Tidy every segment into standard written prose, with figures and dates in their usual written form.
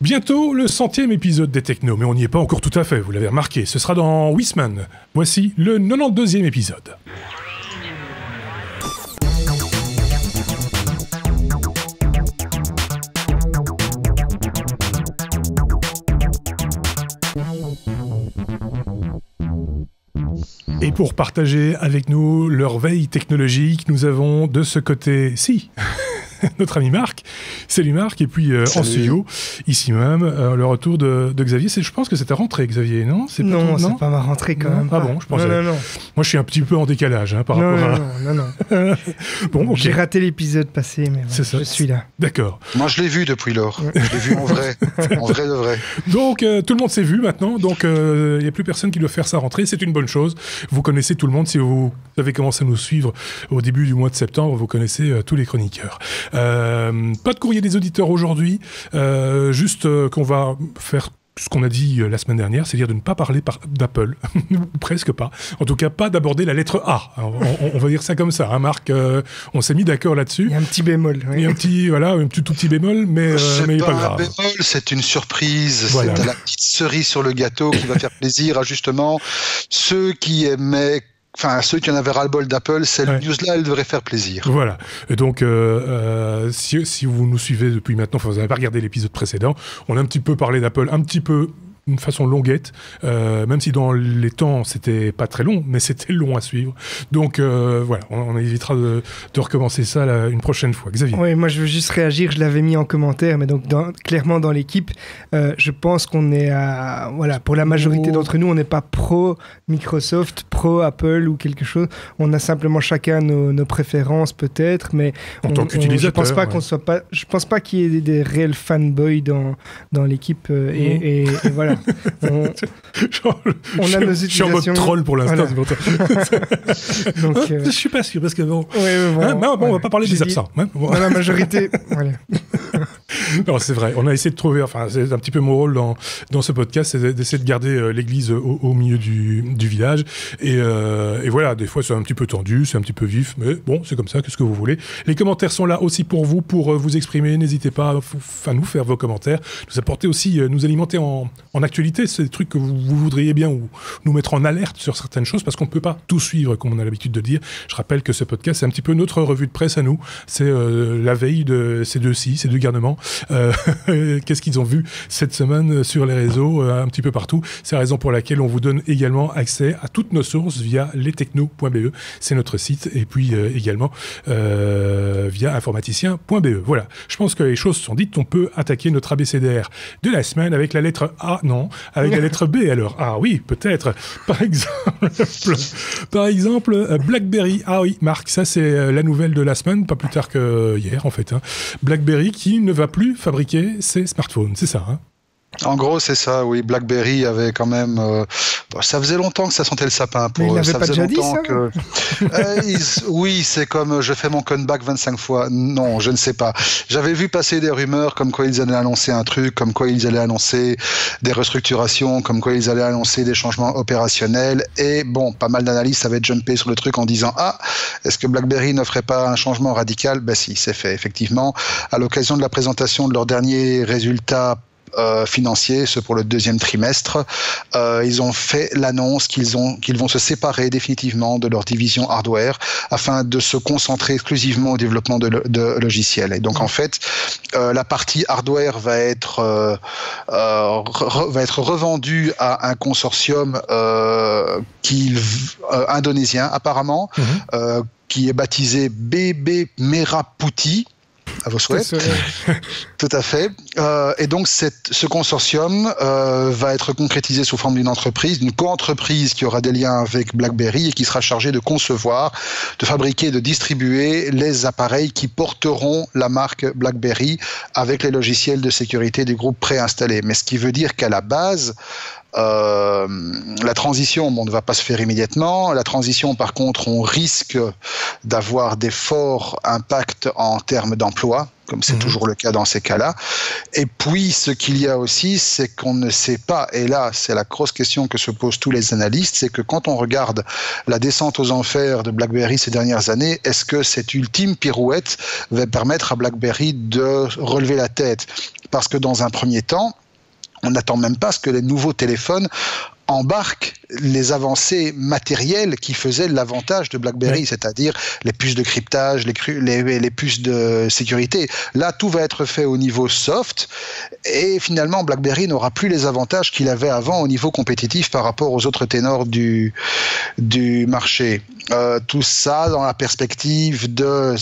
Bientôt le 100e épisode des Technos, mais on n'y est pas encore tout à fait, vous l'avez remarqué. Ce sera dans 8 semaines. Voici le 92e épisode. Et pour partager avec nous leur veille technologique, nous avons de ce côté, notre ami Marc. Salut Marc, et puis en studio, ici même, le retour de Xavier. Je pense que c'était rentré, Xavier, non? C'est pas ma rentrée quand même. Ah bon, je pensais. Non. Moi, je suis un petit peu en décalage par rapport à... Non. Bon, okay. J'ai raté l'épisode passé, mais c'est ça. Je suis là. D'accord. Moi, je l'ai vu depuis lors. Je l'ai vu en vrai de vrai. Donc, tout le monde s'est vu maintenant. Donc, il n'y a plus personne qui doit faire sa rentrée. C'est une bonne chose. Vous connaissez tout le monde. Si vous avez commencé à nous suivre au début du mois de septembre, vous connaissez tous les chroniqueurs. Pas de courrier des auditeurs aujourd'hui, juste qu'on va faire ce qu'on a dit la semaine dernière, c'est-à-dire de ne pas parler d'Apple, presque pas. En tout cas, pas d'aborder la lettre A. On va dire ça comme ça, hein, Marc. On s'est mis d'accord là-dessus. Il y a un petit bémol. Oui. Il y a un tout petit bémol, mais pas grave. C'est pas un bémol, c'est une surprise. Voilà. C'est la petite cerise sur le gâteau qui va faire plaisir à justement ceux qui aimaient. Enfin, ceux qui en avaient ras-le-bol d'Apple, cette news-là, elle devrait faire plaisir. Voilà. Et donc, si vous nous suivez depuis maintenant, vous n'avez pas regardé l'épisode précédent, on a un petit peu parlé d'Apple, un petit peu d'une façon longuette, même si dans les temps, c'était pas très long, mais c'était long à suivre. Donc, voilà, on évitera de recommencer ça une prochaine fois. Xavier. Oui, moi, je veux juste réagir. Je l'avais mis en commentaire, mais donc, clairement, dans l'équipe, je pense qu'on est à... Voilà, pour la majorité d'entre nous, on n'est pas pro-Microsoft, pro-Apple ou quelque chose. On a simplement chacun nos préférences, peut-être, mais... En tant qu'utilisateur, je pense pas qu'on soit pas... Je pense pas qu'il y ait des réels fanboys dans l'équipe, et voilà. On a nos utilisations. Je suis en mode troll pour l'instant. Voilà. Donc, je suis pas sûr parce que bon. On va pas parler des absents. Dans la majorité. Voilà. Non, c'est vrai. On a essayé de trouver. Enfin, c'est un petit peu mon rôle dans ce podcast, c'est d'essayer de garder l'église au milieu du village. Et voilà, des fois c'est un petit peu tendu, c'est un petit peu vif, mais bon, c'est comme ça. Qu'est-ce que vous voulez? Les commentaires sont là aussi pour vous, pour vous exprimer. N'hésitez pas à nous faire vos commentaires, nous apporter aussi, nous alimenter en actualité, c'est des trucs que vous voudriez bien ou nous mettre en alerte sur certaines choses parce qu'on ne peut pas tout suivre comme on a l'habitude de dire. Je rappelle que ce podcast, c'est un petit peu notre revue de presse à nous. C'est la veille de ces deux garnements. Qu'est-ce qu'ils ont vu cette semaine sur les réseaux, un petit peu partout. C'est la raison pour laquelle on vous donne également accès à toutes nos sources via lestechno.be. C'est notre site. Et puis également via informaticien.be. Voilà. Je pense que les choses sont dites. On peut attaquer notre abécédaire de la semaine avec la lettre A. Non, avec la lettre B alors. Ah oui, peut-être. Par exemple, BlackBerry. Ah oui, Marc, ça c'est la nouvelle de la semaine, pas plus tard que hier en fait. Hein. BlackBerry qui ne va plus fabriquer ses smartphones, c'est ça, hein? En gros, c'est ça, oui. BlackBerry avait quand même... ça faisait longtemps que ça sentait le sapin pour eux. Mais il n'avait pas déjà dit ça oui, c'est comme je fais mon comeback 25 fois. Non, je ne sais pas. J'avais vu passer des rumeurs comme quoi ils allaient annoncer un truc, comme quoi ils allaient annoncer des restructurations, comme quoi ils allaient annoncer des changements opérationnels. Et bon, pas mal d'analystes avaient jumpé sur le truc en disant « Ah, est-ce que BlackBerry ne ferait pas un changement radical ?» Ben si, c'est fait, effectivement. À l'occasion de la présentation de leurs derniers résultats financiers, ceux pour le deuxième trimestre, ils ont fait l'annonce qu'ils vont se séparer définitivement de leur division hardware afin de se concentrer exclusivement au développement de logiciels. Et donc en fait, la partie hardware va être revendue à un consortium indonésien apparemment, qui est baptisé BB Merah Putih. À vos souhaits. Tout à fait. Et donc, ce consortium va être concrétisé sous forme d'une co-entreprise qui aura des liens avec BlackBerry et qui sera chargée de concevoir, de fabriquer et de distribuer les appareils qui porteront la marque BlackBerry avec les logiciels de sécurité du groupe préinstallés. Mais ce qui veut dire qu'à la base, la transition, ne va pas se faire immédiatement. La transition, par contre, on risque d'avoir des forts impacts en termes d'emploi, comme c'est toujours le cas dans ces cas-là. Et puis, ce qu'il y a aussi, c'est qu'on ne sait pas, et là, c'est la grosse question que se posent tous les analystes, c'est que quand on regarde la descente aux enfers de BlackBerry ces dernières années, est-ce que cette ultime pirouette va permettre à BlackBerry de relever la tête ? parce que dans un premier temps, on n'attend même pas ce que les nouveaux téléphones embarquent les avancées matérielles qui faisaient l'avantage de BlackBerry, c'est-à-dire les puces de cryptage, les puces de sécurité. Là, tout va être fait au niveau soft et finalement, BlackBerry n'aura plus les avantages qu'il avait avant au niveau compétitif par rapport aux autres ténors du marché. Tout ça dans la perspective d'un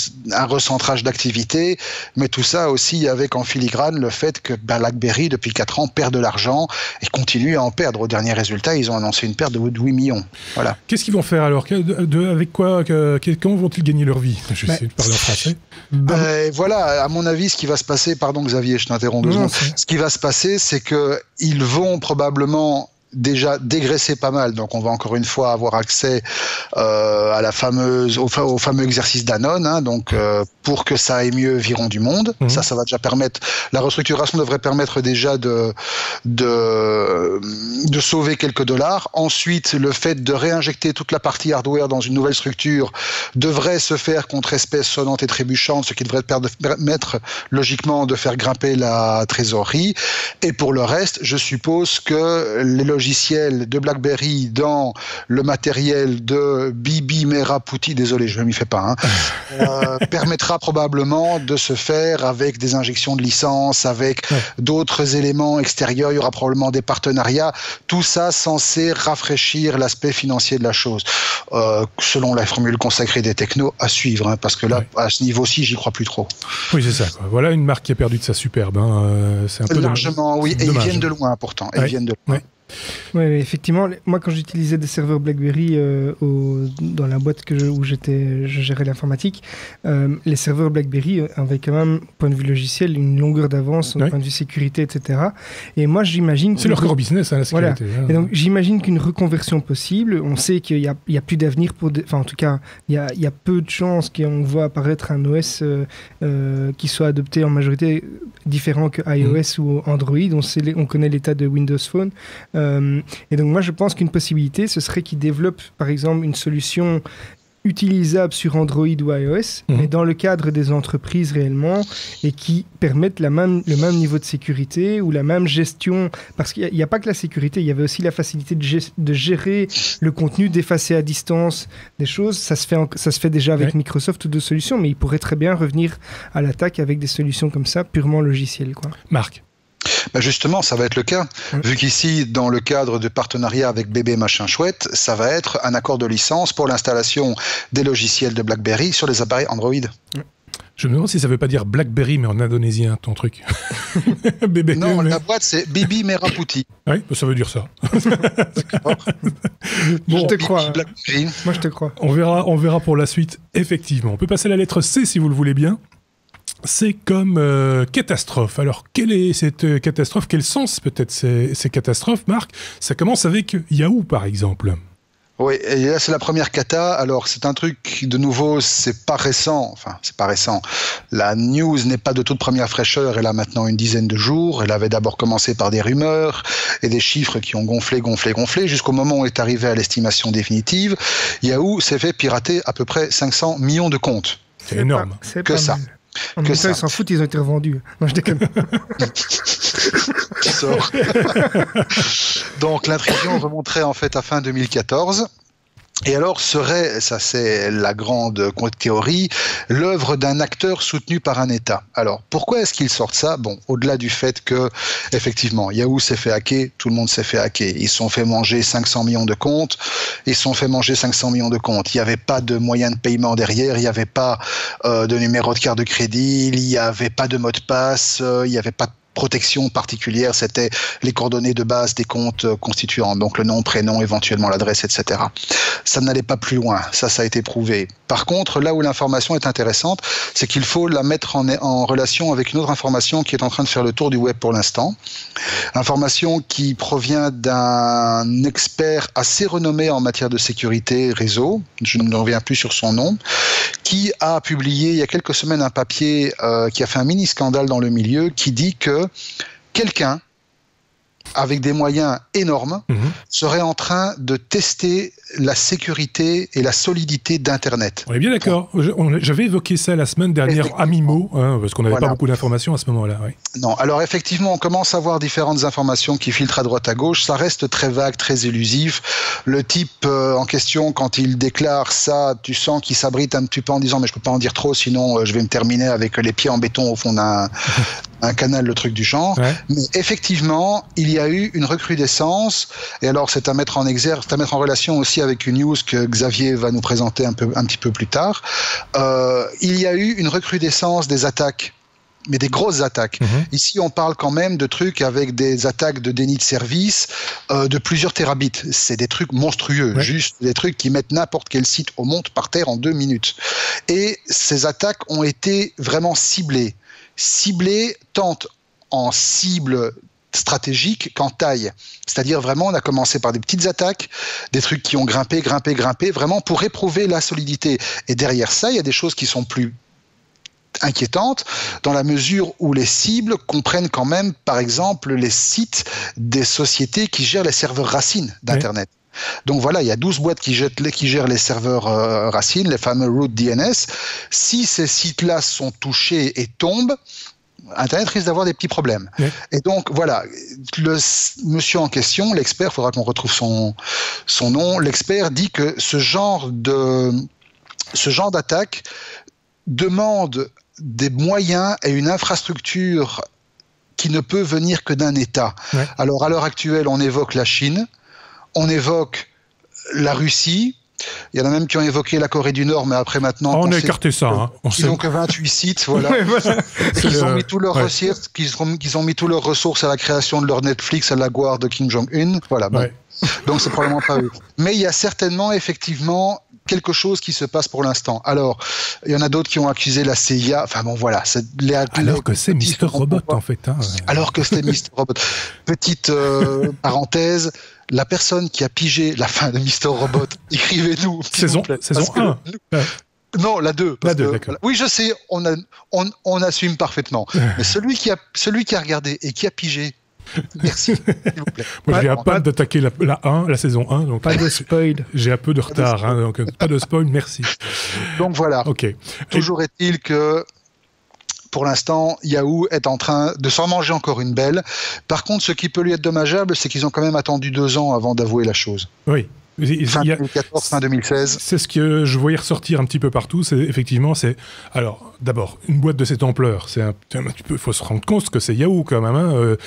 recentrage d'activité, mais tout ça aussi avec en filigrane le fait que BlackBerry, depuis 4 ans, perd de l'argent et continue à en perdre. Au dernier résultat, ils ont annoncé une perte de 8 millions. Voilà. Qu'est-ce qu'ils vont faire alors? Avec quoi? Comment vont-ils gagner leur vie? Je vais essayer de parler en français. Voilà, à mon avis, ce qui va se passer, pardon Xavier, je t'interromps 2 secondes. Ce qui va se passer, c'est qu'ils vont probablement déjà dégraisser pas mal, donc on va encore une fois avoir accès à au fameux exercice Danone, hein, donc pour que ça aille mieux, virons du monde. Ça va déjà permettre, la restructuration devrait permettre déjà de sauver quelques dollars. Ensuite, le fait de réinjecter toute la partie hardware dans une nouvelle structure devrait se faire contre espèces sonnantes et trébuchantes, ce qui devrait permettre logiquement de faire grimper la trésorerie. Et pour le reste, je suppose que les logiciels de BlackBerry dans le matériel de Bibi Meraputi, désolé, je ne m'y fais pas, permettra probablement de se faire avec des injections de licence, avec d'autres éléments extérieurs. Il y aura probablement des partenariats. Tout ça censé rafraîchir l'aspect financier de la chose. Selon la formule consacrée des technos, à suivre, hein, parce que là, à ce niveau-ci, j'y crois plus trop. Oui, c'est ça, quoi. Voilà une marque qui a perdu de sa superbe. C'est un peu largement, oui. Et ils viennent de loin, pourtant. Ils viennent de loin. Oui, effectivement. Moi, quand j'utilisais des serveurs BlackBerry dans la boîte où je gérais l'informatique, les serveurs BlackBerry avaient quand même, point de vue logiciel, une longueur d'avance, au point de vue sécurité, etc. Et moi, j'imagine... C'est leur core business, hein, la sécurité. Voilà. Et donc, j'imagine qu'une reconversion possible, on sait qu'il n'y a plus d'avenir pour... Enfin, en tout cas, il y a peu de chances qu'on voit apparaître un OS qui soit adopté en majorité différent que iOS ou Android. On connaît l'état de Windows Phone. Et donc moi je pense qu'une possibilité ce serait qu'ils développent par exemple une solution utilisable sur Android ou iOS, mais dans le cadre des entreprises réellement, et qui permettent le même niveau de sécurité ou la même gestion, parce qu'il n'y a pas que la sécurité, il y avait aussi la facilité de gérer le contenu, d'effacer à distance des choses. Ça se fait déjà avec Microsoft ou d'autres solutions, mais ils pourraient très bien revenir à l'attaque avec des solutions comme ça, purement logicielles, quoi. Marc? Justement, ça va être le cas, vu qu'ici, dans le cadre de partenariat avec bébé machin chouette, ça va être un accord de licence pour l'installation des logiciels de BlackBerry sur les appareils Android. Je me demande si ça veut pas dire BlackBerry, mais en indonésien, ton truc. Bébé. Non, la boîte, c'est Bibi Meraputi. Oui, ça veut dire ça. Bon, je te crois. BlackBerry. Moi, je te crois. On verra pour la suite, effectivement. On peut passer à la lettre C, si vous le voulez bien. C'est comme catastrophe. Alors, quelle est cette catastrophe? Quel sens peut-être ces catastrophes, Marc? Ça commence avec Yahoo, par exemple. Oui, et là, c'est la première cata. Alors, c'est un truc, de nouveau, c'est pas récent. Enfin, c'est pas récent. La news n'est pas de toute première fraîcheur. Elle a maintenant une dizaine de jours. Elle avait d'abord commencé par des rumeurs et des chiffres qui ont gonflé, jusqu'au moment où est arrivé à l'estimation définitive. Yahoo s'est fait pirater à peu près 500 millions de comptes. C'est énorme. C'est que ça. Mal. En même temps, ils s'en foutent, ils ont été revendus. Non, je déconne. Tu sors. Donc, l'intrusion remonterait en fait à fin 2014. Et alors serait, ça c'est la grande théorie, l'œuvre d'un acteur soutenu par un État. Alors pourquoi est-ce qu'ils sortent ça? Bon, au-delà du fait que, effectivement, Yahoo s'est fait hacker, tout le monde s'est fait hacker. Ils se sont fait manger 500 millions de comptes, Il n'y avait pas de moyen de paiement derrière, il n'y avait pas de numéro de carte de crédit, il n'y avait pas de mot de passe, il n'y avait pas de protection particulière, c'était les coordonnées de base des comptes constituants, donc le nom, prénom, éventuellement l'adresse, etc. Ça n'allait pas plus loin, ça a été prouvé. Par contre, là où l'information est intéressante, c'est qu'il faut la mettre en relation avec une autre information qui est en train de faire le tour du web pour l'instant. Information qui provient d'un expert assez renommé en matière de sécurité réseau, je ne reviens plus sur son nom, qui a publié il y a quelques semaines un papier qui a fait un mini-scandale dans le milieu, qui dit que quelqu'un avec des moyens énormes, serait en train de tester la sécurité et la solidité d'Internet. On est bien d'accord. J'avais évoqué ça la semaine dernière à mi-mot, parce qu'on n'avait pas beaucoup d'informations à ce moment-là. Oui. Non, alors effectivement, on commence à voir différentes informations qui filtrent à droite à gauche. Ça reste très vague, très élusif. Le type en question, quand il déclare ça, tu sens qu'il s'abrite un petit peu en disant « mais je peux pas en dire trop, sinon je vais me terminer avec les pieds en béton au fond d'un canal, le truc du genre. Ouais. » Mais effectivement, il y a eu une recrudescence, et alors c'est à mettre en exergue, c'est à mettre en relation aussi avec une news que Xavier va nous présenter un petit peu plus tard. Il y a eu une recrudescence des attaques, mais des grosses attaques. Ici, on parle quand même de trucs avec des attaques de déni de service de plusieurs terabits. C'est des trucs monstrueux, juste des trucs qui mettent n'importe quel site au monde par terre en 2 minutes. Et ces attaques ont été vraiment ciblées tant en cible stratégique qu'en taille. C'est-à-dire vraiment, on a commencé par des petites attaques, des trucs qui ont grimpé, vraiment pour éprouver la solidité. Et derrière ça, il y a des choses qui sont plus inquiétantes dans la mesure où les cibles comprennent quand même, par exemple, les sites des sociétés qui gèrent les serveurs racines d'Internet. Donc voilà, il y a 12 boîtes qui gèrent les serveurs racines, les fameux root DNS. Si ces sites-là sont touchés et tombent, Internet risque d'avoir des petits problèmes. Et donc, voilà, le monsieur en question, l'expert, il faudra qu'on retrouve son nom, l'expert dit que ce genre d'attaque demande des moyens et une infrastructure qui ne peut venir que d'un État. Alors, à l'heure actuelle, on évoque la Chine, on évoque la Russie. Il y en a même qui ont évoqué la Corée du Nord, mais après maintenant... on a écarté ça. Ils n'ont que 28 sites, voilà. Ils ont mis tous leurs ressources, qu'ils ont mis tous leurs ressources à la création de leur Netflix, à la gloire de Kim Jong-un. Voilà. Bon. Donc, c'est probablement pas eux. Mais il y a certainement, effectivement, quelque chose qui se passe pour l'instant. Alors, il y en a d'autres qui ont accusé la CIA. Enfin bon, voilà. Alors que c'est Mr. Robot, en fait. Alors que c'était Mr. Robot. Petite parenthèse. La personne qui a pigé la fin de Mr. Robot, écrivez-nous. Saison 1. Non, la 2. La 2, d'accord. Oui, je sais, on assume parfaitement. Mais celui qui a regardé et qui a pigé, merci, s'il vous plaît. Moi, j'ai hâte d'attaquer la saison 1. Donc pas de spoil. J'ai un peu de retard, donc pas de spoil, merci. Donc voilà. Okay. Toujours est-il que pour l'instant, Yahoo est en train de s'en manger encore une belle. Par contre, ce qui peut lui être dommageable, c'est qu'ils ont quand même attendu 2 ans avant d'avouer la chose. Oui. Fin 2014, fin 2016. C'est ce que je voyais ressortir un petit peu partout. Alors, d'abord, une boîte de cette ampleur, c'est un petit peu. Il faut se rendre compte que c'est Yahoo quand même.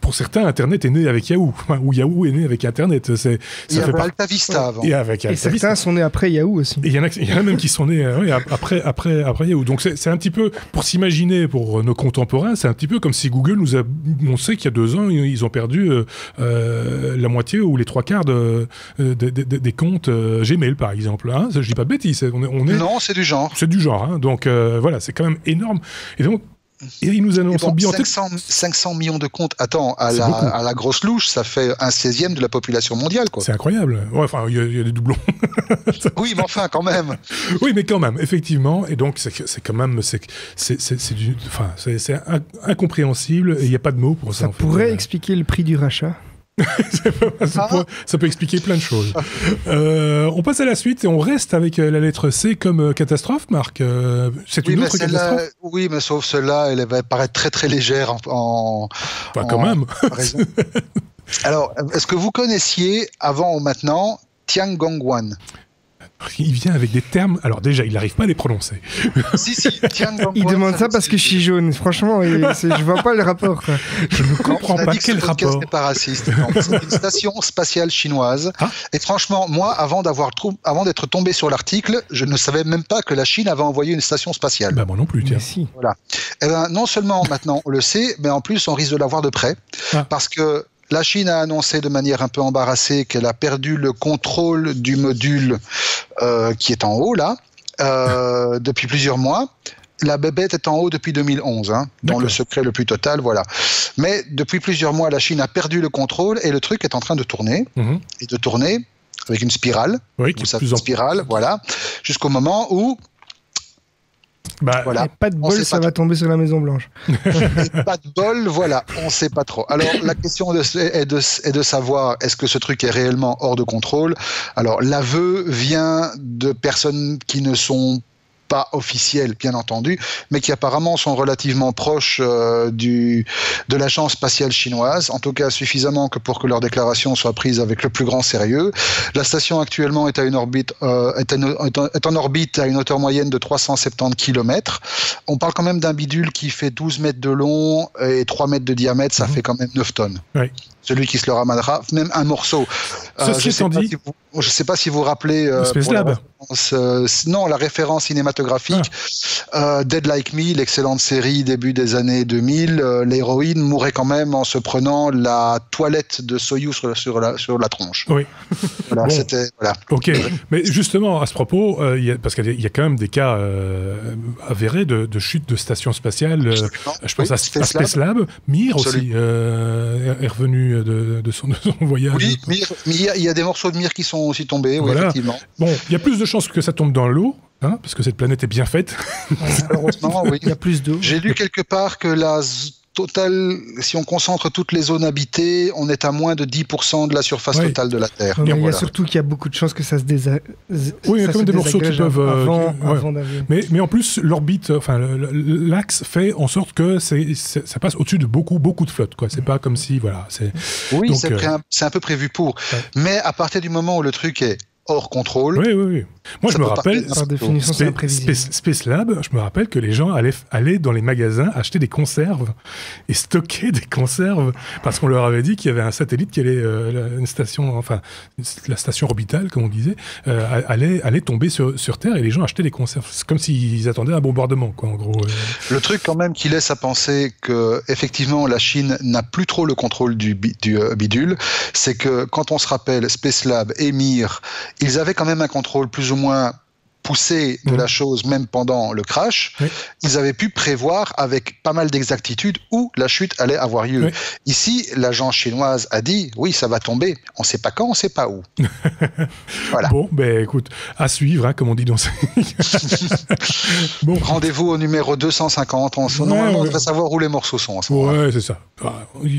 Pour certains, Internet est né avec Yahoo, ou Yahoo est né avec Internet. Il y avait Alta Vista avant. Et certains sont nés après Yahoo aussi. Et il y en a même qui sont nés après Yahoo. Donc c'est un petit peu, pour s'imaginer, pour nos contemporains, c'est un petit peu comme si Google on sait qu'il y a 2 ans, ils ont perdu la moitié ou les 3/4 des comptes Gmail, par exemple. Je dis pas de bêtises. Non, c'est du genre. C'est du genre. Donc voilà, c'est quand même énorme. Et donc, ils nous annoncent bien 500 millions de comptes. Attends, à la grosse louche, ça fait 1/16 de la population mondiale, quoi. C'est incroyable. Enfin, il y a des doublons. Oui, mais enfin, quand même. Oui, mais quand même, effectivement. Et donc, c'est quand même, c'est incompréhensible. Et il n'y a pas de mots pour ça. Ça pourrait expliquer le prix du rachat. Ça peut expliquer plein de choses. On passe à la suite et on reste avec la lettre C comme catastrophe, Marc. C'est une autre catastrophe. Oui, mais sauf celle-là, elle va paraître très très légère quand même. Alors, est-ce que vous connaissiez avant ou maintenant Tiangongwan? Il vient avec des termes. Alors déjà, il n'arrive pas à les prononcer. Si, Tiangongwan. Il demande ça parce que je suis jaune. Franchement, je vois pas le rapport. Quoi. Je ne comprends pas quel rapport. C'est pas raciste. C'est une station spatiale chinoise. Et franchement, moi, avant d'être tombé sur l'article, je ne savais même pas que la Chine avait envoyé une station spatiale. Bah moi non plus. Tiens. Si. Voilà. Et ben, non seulement maintenant on le sait, mais en plus on risque de l'avoir de près, parce que la Chine a annoncé de manière un peu embarrassée qu'elle a perdu le contrôle du module qui est en haut, là, depuis plusieurs mois. La bébête est en haut depuis 2011, dans le secret le plus total, voilà. Mais depuis plusieurs mois, la Chine a perdu le contrôle et le truc est en train de tourner, et de tourner avec une spirale, qui est plus en spirale, voilà, jusqu'au moment où Voilà. Et pas de bol, ça va tomber sur la Maison Blanche. Et pas de bol, voilà, on sait pas trop. Alors la question est de savoir est-ce que ce truc est réellement hors de contrôle. Alors l'aveu vient de personnes qui ne sont pas officiels, bien entendu, mais qui apparemment sont relativement proches de l'agence spatiale chinoise, en tout cas suffisamment pour que leurs déclarations soient prises avec le plus grand sérieux. La station actuellement est en orbite à une hauteur moyenne de 370 km. On parle quand même d'un bidule qui fait 12 mètres de long et 3 mètres de diamètre, ça fait quand même 9 tonnes. Oui. Celui qui se le ramènera, même un morceau. Je ne sais pas si vous vous rappelez la référence cinématographique. Dead Like Me, l'excellente série début des années 2000, l'héroïne mourait quand même en se prenant la toilette de Soyuz sur la tronche. Oui. Voilà, voilà. Ok, mais justement, à ce propos, parce qu'il y a quand même des cas avérés de chute de stations spatiales. Je pense à Space Lab. Mir aussi est revenu de son voyage. Oui, il y a des morceaux de Mir qui sont aussi tombés, oui, effectivement. Bon, il y a plus de chances que ça tombe dans l'eau, parce que cette planète est bien faite. Malheureusement, oui. Il y a plus d'eau. J'ai lu quelque part que la totale, si on concentre toutes les zones habitées, on est à moins de 10% de la surface totale de la Terre. Il y a surtout qu'il y a beaucoup de chances que ça se désagrége. Oui, il y a quand même des morceaux qui peuvent... avant d'avion. Mais en plus, l'orbite, l'axe fait en sorte que ça passe au-dessus de beaucoup de flotte. C'est pas comme si... Oui, c'est un peu prévu pour. Ouais. Mais à partir du moment où le truc est hors contrôle. Oui. Moi, je me rappelle, par définition, c'est imprévisible. Space Lab, je me rappelle que les gens allaient dans les magasins acheter des conserves et stocker des conserves parce qu'on leur avait dit qu'il y avait un satellite qui allait, une station, la station orbitale, comme on disait, allait tomber sur Terre et les gens achetaient des conserves. C'est comme s'ils attendaient un bombardement, en gros. Le truc, quand même, qui laisse à penser que, effectivement, la Chine n'a plus trop le contrôle du bidule, c'est que quand on se rappelle Space Lab et Mir, ils avaient quand même un contrôle plus ou moins poussé de la chose, même pendant le crash. Oui. Ils avaient pu prévoir avec pas mal d'exactitude où la chute allait avoir lieu. Oui. Ici, l'agence chinoise a dit, oui, ça va tomber. On ne sait pas quand, on ne sait pas où. Voilà. Bon, écoute, à suivre, comme on dit dans ces... Bon. Rendez-vous au numéro 250. Normalement, on devrait savoir où les morceaux sont. Ouais, c'est ça.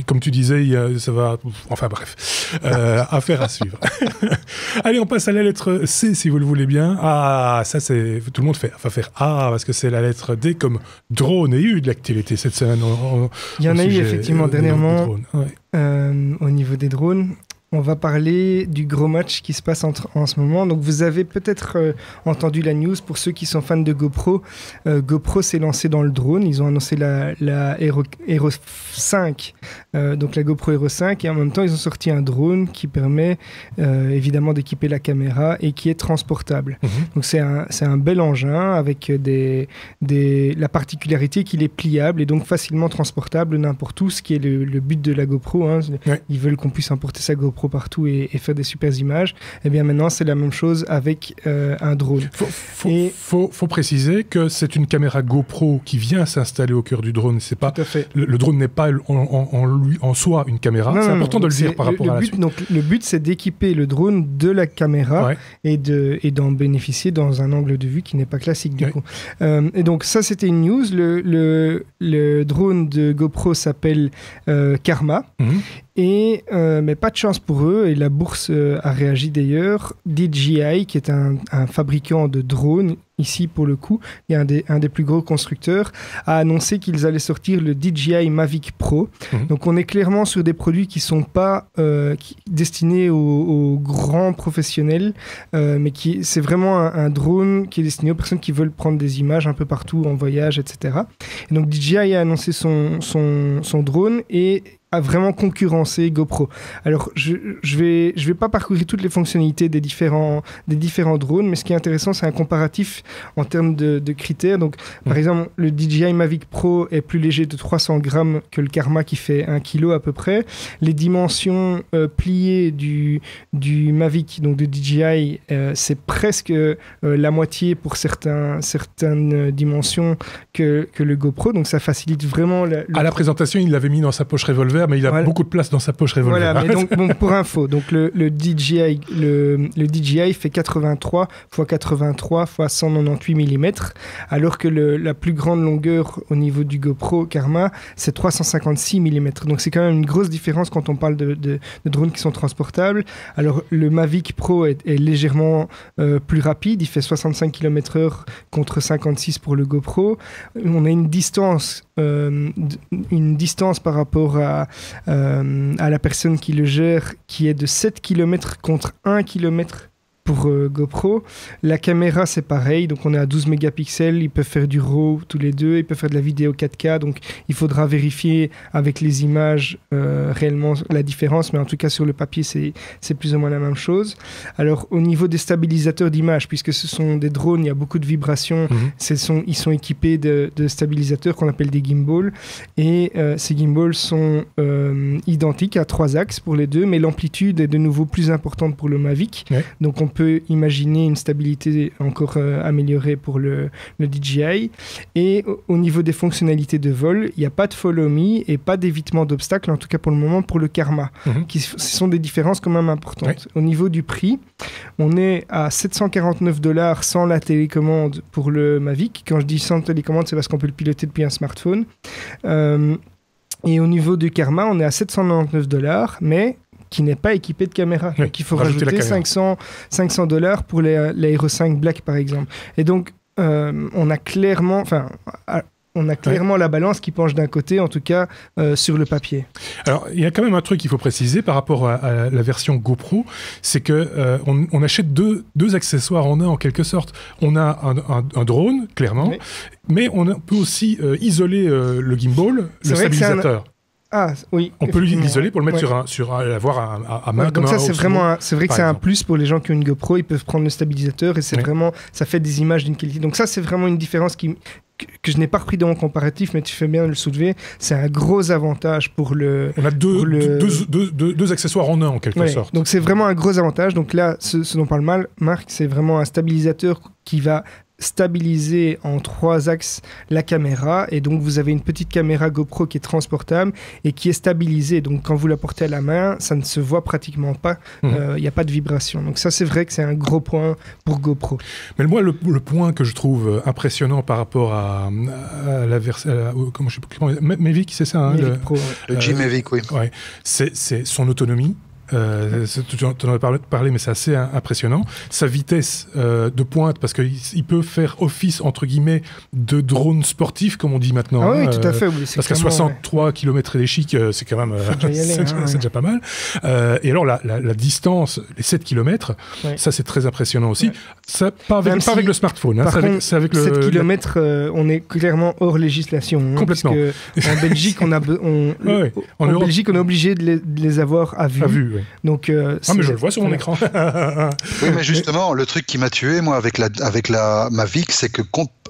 Comme tu disais, ça va... Enfin, bref. Affaire à suivre. Allez, on passe à la lettre C, si vous le voulez bien. Ça, c'est... Tout le monde va faire parce que c'est la lettre D comme drone. Et il y a eu de l'activité cette semaine. Il y en a eu, effectivement, dernièrement, au niveau des drones. On va parler du gros match qui se passe en ce moment. Donc, vous avez peut-être entendu la news. Pour ceux qui sont fans de GoPro, GoPro s'est lancé dans le drone. Ils ont annoncé la Hero 5, donc la GoPro Hero 5. Et en même temps, ils ont sorti un drone qui permet évidemment d'équiper la caméra et qui est transportable. Donc, c'est un bel engin avec la particularité qu'il est pliable et donc facilement transportable n'importe où, ce qui est le but de la GoPro. Ils veulent qu'on puisse importer sa GoPro partout et faire des super images. Et bien maintenant, c'est la même chose avec un drone. Faut préciser que c'est une caméra GoPro qui vient s'installer au cœur du drone. C'est pas, le drone n'est pas en soi une caméra. C'est important de le dire par rapport à la suite. Donc, le but, c'est d'équiper le drone de la caméra et d'en bénéficier dans un angle de vue qui n'est pas classique du coup. Et donc ça, c'était une news. Le drone de GoPro s'appelle Karma. Mais pas de chance pour eux, et la bourse a réagi d'ailleurs. DJI, qui est un fabricant de drones, ici pour le coup, et un des plus gros constructeurs, a annoncé qu'ils allaient sortir le DJI Mavic Pro. Donc on est clairement sur des produits qui ne sont pas destinés aux grands professionnels, mais c'est vraiment un drone qui est destiné aux personnes qui veulent prendre des images un peu partout en voyage, etc. Et donc DJI a annoncé son drone et a vraiment concurrencé GoPro. Alors, je vais pas parcourir toutes les fonctionnalités des différents drones, mais ce qui est intéressant, c'est un comparatif en termes de critères. Donc, par exemple, le DJI Mavic Pro est plus léger de 300 grammes que le Karma qui fait 1 kg à peu près. Les dimensions pliées du Mavic, donc de DJI, c'est presque la moitié pour certaines dimensions que le GoPro. Donc, ça facilite vraiment... À la présentation, il l'avait mis dans sa poche revolver, mais il a beaucoup de place dans sa poche revolver. Voilà, mais donc, pour info, donc le DJI fait 83 x 83 x 298 mm, alors que la plus grande longueur au niveau du GoPro Karma, c'est 356 mm. Donc c'est quand même une grosse différence quand on parle de drones qui sont transportables. Alors le Mavic Pro est légèrement plus rapide, il fait 65 km/h contre 56 pour le GoPro. On a une distance par rapport à la personne qui le gère qui est de 7 km contre 1 km pour GoPro. La caméra, c'est pareil, donc on est à 12 mégapixels, ils peuvent faire du RAW tous les deux, ils peuvent faire de la vidéo 4K, donc il faudra vérifier avec les images réellement la différence, mais en tout cas sur le papier, c'est plus ou moins la même chose. Alors au niveau des stabilisateurs d'image, puisque ce sont des drones, il y a beaucoup de vibrations, ils sont équipés de stabilisateurs qu'on appelle des gimbals, et ces gimbals sont identiques à 3 axes pour les deux, mais l'amplitude est de nouveau plus importante pour le Mavic, donc on peut imaginer une stabilité encore améliorée pour le DJI. Et au niveau des fonctionnalités de vol, il n'y a pas de follow me et pas d'évitement d'obstacles, en tout cas pour le moment pour le Karma. Ce sont des différences quand même importantes. Au niveau du prix, on est à $749 sans la télécommande pour le Mavic. Quand je dis sans télécommande, c'est parce qu'on peut le piloter depuis un smartphone. Et au niveau du Karma, on est à $799, mais qui n'est pas équipé de caméra. Donc il faut rajouter $500 pour l'Aero 5 Black par exemple. Et donc on a clairement la balance qui penche d'un côté, en tout cas sur le papier. Alors il y a quand même un truc qu'il faut préciser par rapport à la version GoPro, c'est que on achète deux accessoires en un en quelque sorte. On a un drone clairement, mais on peut aussi isoler le gimbal, le stabilisateur. Ah oui. On peut l'isoler pour le mettre l'avoir à main. Donc ça c'est vrai que c'est un plus pour les gens qui ont une GoPro, ils peuvent prendre le stabilisateur et c'est vraiment, ça fait des images d'une qualité. Donc ça c'est vraiment une différence que je n'ai pas repris dans mon comparatif, mais tu fais bien de le soulever. C'est un gros avantage pour le... On a deux accessoires en un en quelque sorte. Donc c'est vraiment un gros avantage. Donc là, ce dont parle Marc, c'est vraiment un stabilisateur qui va stabiliser en 3 axes la caméra, et donc vous avez une petite caméra GoPro qui est transportable et qui est stabilisée, donc quand vous la portez à la main ça ne se voit pratiquement pas, il n'y a pas de vibration, donc ça c'est vrai que c'est un gros point pour GoPro. Mais moi le point que je trouve impressionnant par rapport à la version comment je sais pas, Mavic, c'est ça, Mavic Pro, le G-Mavic, oui. C'est son autonomie. Tu en as parlé, mais c'est assez impressionnant. Sa vitesse de pointe, parce qu'il peut faire office, entre guillemets, de drone sportif, comme on dit maintenant. Ah oui, tout à fait. Oui, parce qu'à 63 km et des chics, c'est quand même c'est déjà pas mal. Et alors, la distance, les 7 km, ça, c'est très impressionnant aussi. Ça, pas avec le smartphone. Par contre, c'est avec 7 km, on est clairement hors législation. Complètement. Parce qu'en Belgique, en Belgique, on est obligé de les avoir à vue. Donc, mais je le vois sur mon écran. Oui, mais justement, le truc qui m'a tué, moi, avec la Mavic, c'est que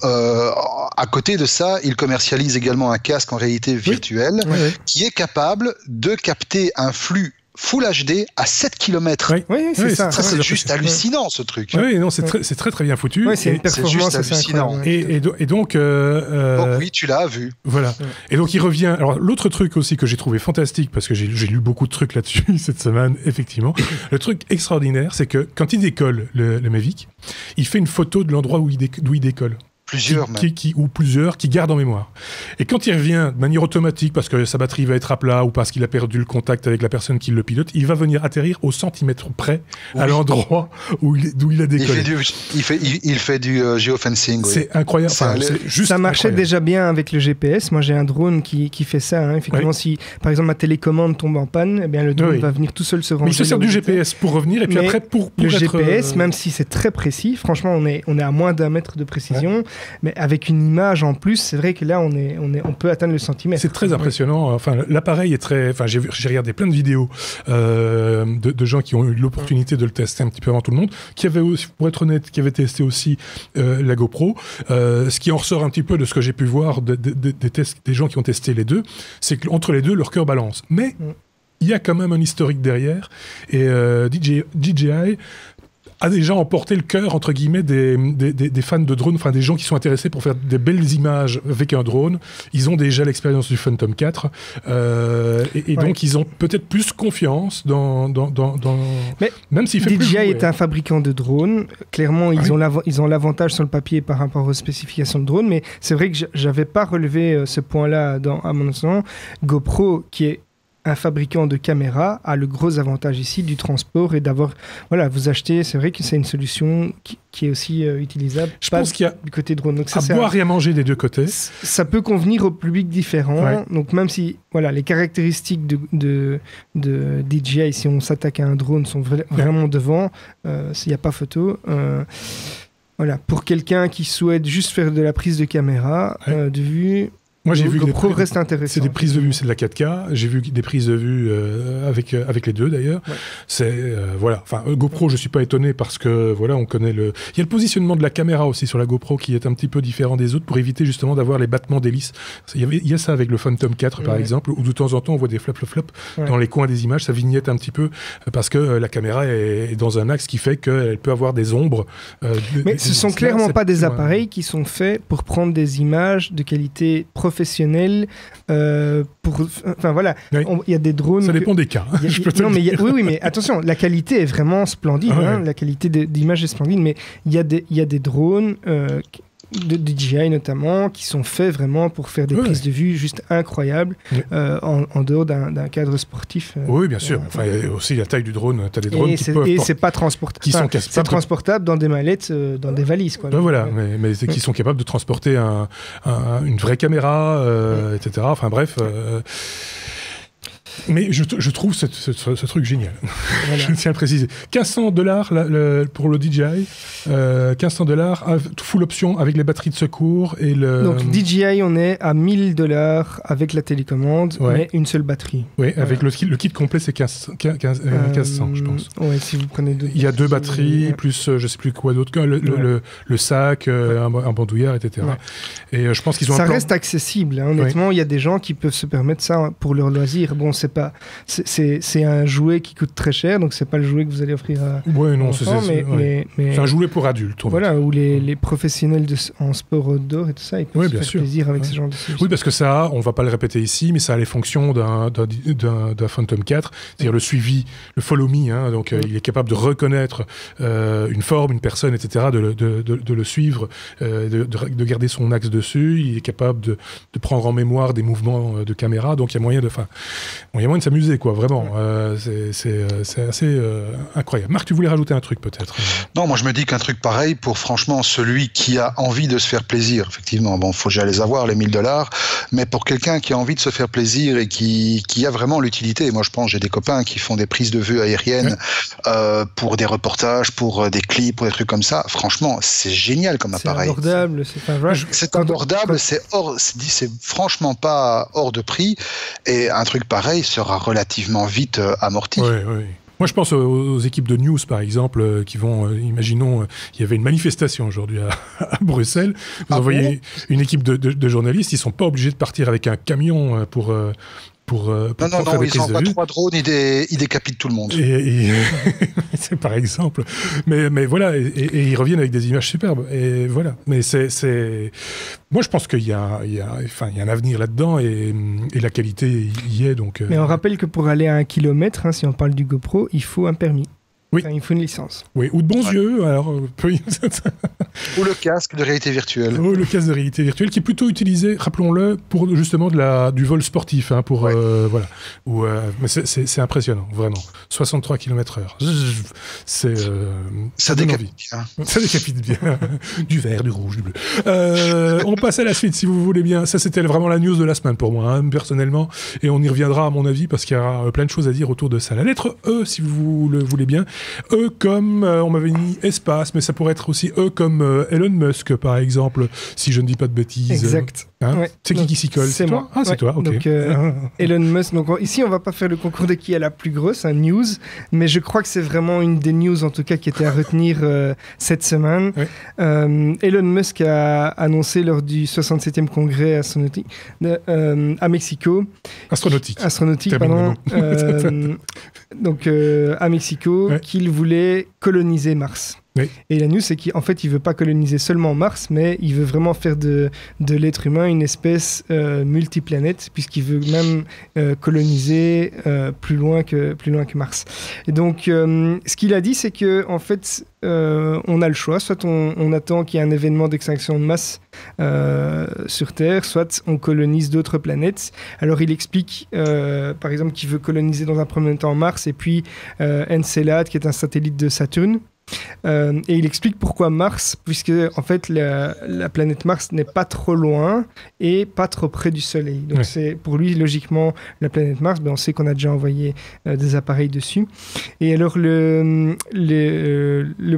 à côté de ça, il commercialise également un casque en réalité virtuelle qui est capable de capter un flux Full HD à 7 km. Oui, c'est ça. C'est juste hallucinant, ce truc. Oui, non, c'est très très bien foutu. C'est une performance hallucinante. Et donc... donc oui, tu l'as vu. Voilà. Et donc il revient... Alors l'autre truc aussi que j'ai trouvé fantastique, parce que j'ai lu beaucoup de trucs là-dessus cette semaine, effectivement, le truc extraordinaire, c'est que quand il décolle, le Mavic, il fait une photo de l'endroit où il décolle. Plusieurs, ou plusieurs qui gardent en mémoire. Et quand il revient de manière automatique, parce que sa batterie va être à plat ou parce qu'il a perdu le contact avec la personne qui le pilote, il va venir atterrir au centimètre près à l'endroit d'où il a décollé. Il fait du geofencing. C'est incroyable. Ça marchait déjà bien avec le GPS. Moi, j'ai un drone qui fait ça. Effectivement, si par exemple ma télécommande tombe en panne, eh bien, le drone va venir tout seul se ranger. Mais il se sert du GPS pour revenir et puis après pour le GPS, même si c'est très précis, franchement, on est à moins d'1 mètre de précision. Mais avec une image en plus, c'est vrai que là, on peut atteindre le centimètre. C'est très impressionnant. Enfin, l'appareil est très... Enfin, j'ai regardé plein de vidéos de gens qui ont eu l'opportunité de le tester un petit peu avant tout le monde, qui avaient aussi, pour être honnête, qui avaient testé aussi la GoPro. Ce qui en ressort un petit peu de ce que j'ai pu voir des tests des gens qui ont testé les deux, c'est qu'entre les deux, leur cœur balance. Mais il y a quand même un historique derrière. Et DJI a déjà emporté le cœur, entre guillemets, des fans de drones, enfin des gens qui sont intéressés pour faire des belles images avec un drone. Ils ont déjà l'expérience du Phantom 4 et donc ils ont peut-être plus confiance dans mais même s'il fait DJI est un fabricant de drones. Clairement, ils ont l'avantage sur le papier par rapport aux spécifications de drones, mais c'est vrai que j'avais pas relevé ce point-là à mon sens. GoPro, qui est un fabricant de caméras, a le gros avantage ici du transport et d'avoir, voilà, vous achetez, c'est vrai que c'est une solution qui est aussi utilisable. Je pense qu'il y a du côté drone. Donc à boire et à manger des deux côtés. Ça peut convenir au public différent. Donc même si, voilà, les caractéristiques de DJI, si on s'attaque à un drone, sont vraiment devant, s'il n'y a pas photo. Voilà, pour quelqu'un qui souhaite juste faire de la prise de caméra, de vue. Moi, j'ai vu GoPro reste intéressant. C'est des prises de vue, c'est de la 4K. J'ai vu des prises de vue avec les deux d'ailleurs. Ouais. C'est voilà. Enfin, GoPro, je suis pas étonné parce que voilà, on connaît le. Il y a le positionnement de la caméra aussi sur la GoPro qui est un petit peu différent des autres pour éviter justement d'avoir les battements d'hélice. Il y a ça avec le Phantom 4 par exemple, où de temps en temps on voit des flop dans les coins des images. Ça vignette un petit peu parce que la caméra est dans un axe qui fait qu'elle peut avoir des ombres. Mais ce sont clairement pas des appareils qui sont faits pour prendre des images de qualité professionnelle. Enfin voilà, il y a des drones. Ça dépend des cas. Oui, mais attention, la qualité est vraiment splendide. La qualité d'image est splendide, mais il y a des drones. De DJI notamment, qui sont faits vraiment pour faire des prises de vue juste incroyables en dehors d'un cadre sportif. Oui, bien sûr. Enfin, il y a aussi la taille du drone. Tu as des drones qui peuvent... Et c'est pas transportable. C'est transportable dans des mallettes, dans des valises. Quoi. Voilà, mais qui sont capables de transporter une vraie caméra, etc. Enfin bref... Mais je trouve ce truc génial. Voilà. Je tiens à le préciser. $1500 pour le DJI, $1500 full option avec les batteries de secours et le. Donc DJI, on est à $1000 avec la télécommande, mais une seule batterie. Oui, avec le kit complet, c'est 1500, je pense. Oui, si vous prenez deux. Il y a deux batteries, plus je sais plus quoi d'autre, le sac, un bandoulière, etc. Ouais. Et je pense qu'ils ont. Ça reste accessible, hein, honnêtement. Il y a des gens qui peuvent se permettre ça pour leur loisir. Bon, c'est un jouet qui coûte très cher, donc c'est pas le jouet que vous allez offrir à enfant, mais c'est un jouet pour adultes. Voilà, où les professionnels en sport outdoor et tout ça, ils peuvent se faire plaisir avec ce genre de solution. Oui, parce que ça, on va pas le répéter ici, mais ça a les fonctions d'un Phantom 4, c'est-à-dire le suivi, le follow me, hein, donc il est capable de reconnaître une forme, une personne, etc., de le suivre, de garder son axe dessus, il est capable de prendre en mémoire des mouvements de caméra, donc il y a moyen de s'amuser, quoi, vraiment. C'est assez incroyable. Marc, tu voulais rajouter un truc, peut-être? Non, moi, je me dis qu'un truc pareil, pour franchement celui qui a envie de se faire plaisir, effectivement, bon, faut déjà les avoir, les $1000, mais pour quelqu'un qui a envie de se faire plaisir et qui a vraiment l'utilité, moi, je pense, j'ai des copains qui font des prises de vue aériennes pour des reportages, pour des clips, pour des trucs comme ça. Franchement, c'est génial comme appareil. C'est abordable, c'est franchement pas hors de prix, et un truc pareil sera relativement vite amorti. Oui. Moi, je pense aux équipes de news, par exemple, qui vont, imaginons, il y avait une manifestation aujourd'hui à Bruxelles. Vous envoyez une équipe de journalistes, ils ne sont pas obligés de partir avec un camion pour non, ils envoient 3 drones, ils décapitent tout le monde. C'est par exemple. Mais voilà, et ils reviennent avec des images superbes. Et voilà. Mais moi, je pense qu'il y a un avenir là-dedans et la qualité y est. Donc, Mais on rappelle que pour aller à 1 kilomètre, hein, si on parle du GoPro, il faut un permis. Oui. Enfin, il faut une licence. Oui, ou de bons yeux. Alors, ou le casque de réalité virtuelle. Ou le casque de réalité virtuelle qui est plutôt utilisé, rappelons-le, pour justement du vol sportif. Hein, pour, voilà. Mais c'est impressionnant, vraiment. 63 km/h. Ça décapite bien. Ça décapite bien. Du vert, du rouge, du bleu. On passe à la suite, si vous voulez bien. Ça, c'était vraiment la news de la semaine pour moi, hein, personnellement. Et on y reviendra, à mon avis, parce qu'il y aura plein de choses à dire autour de ça. La lettre E, si vous le voulez bien. E comme, on m'avait mis espace, mais ça pourrait être aussi E comme Elon Musk, par exemple, si je ne dis pas de bêtises. Exact. Hein, c'est qui s'y colle? C'est moi. Ah, c'est toi, ok. Donc, Elon Musk. Donc, ici, on va pas faire le concours de qui est la plus grosse, un news, mais je crois que c'est vraiment une des news, en tout cas, qui était à retenir cette semaine. Oui. Elon Musk a annoncé lors du 67e congrès astronautique à Mexico. Astronautique, pardon. Donc, à Mexico, qu'il voulait coloniser Mars. Oui. Et la news, c'est qu'en fait, il veut pas coloniser seulement Mars, mais il veut vraiment faire de l'être humain une espèce multiplanète, puisqu'il veut même coloniser plus loin que Mars. Et donc, ce qu'il a dit, c'est que en fait, on a le choix. Soit on attend qu'il y ait un événement d'extinction de masse sur Terre, soit on colonise d'autres planètes. Alors, il explique, par exemple, qu'il veut coloniser dans un premier temps Mars, et puis Encelade, qui est un satellite de Saturne. Et il explique pourquoi Mars, puisque en fait la planète Mars n'est pas trop loin et pas trop près du Soleil. Donc c'est pour lui logiquement la planète Mars. Ben on sait qu'on a déjà envoyé des appareils dessus. Et alors le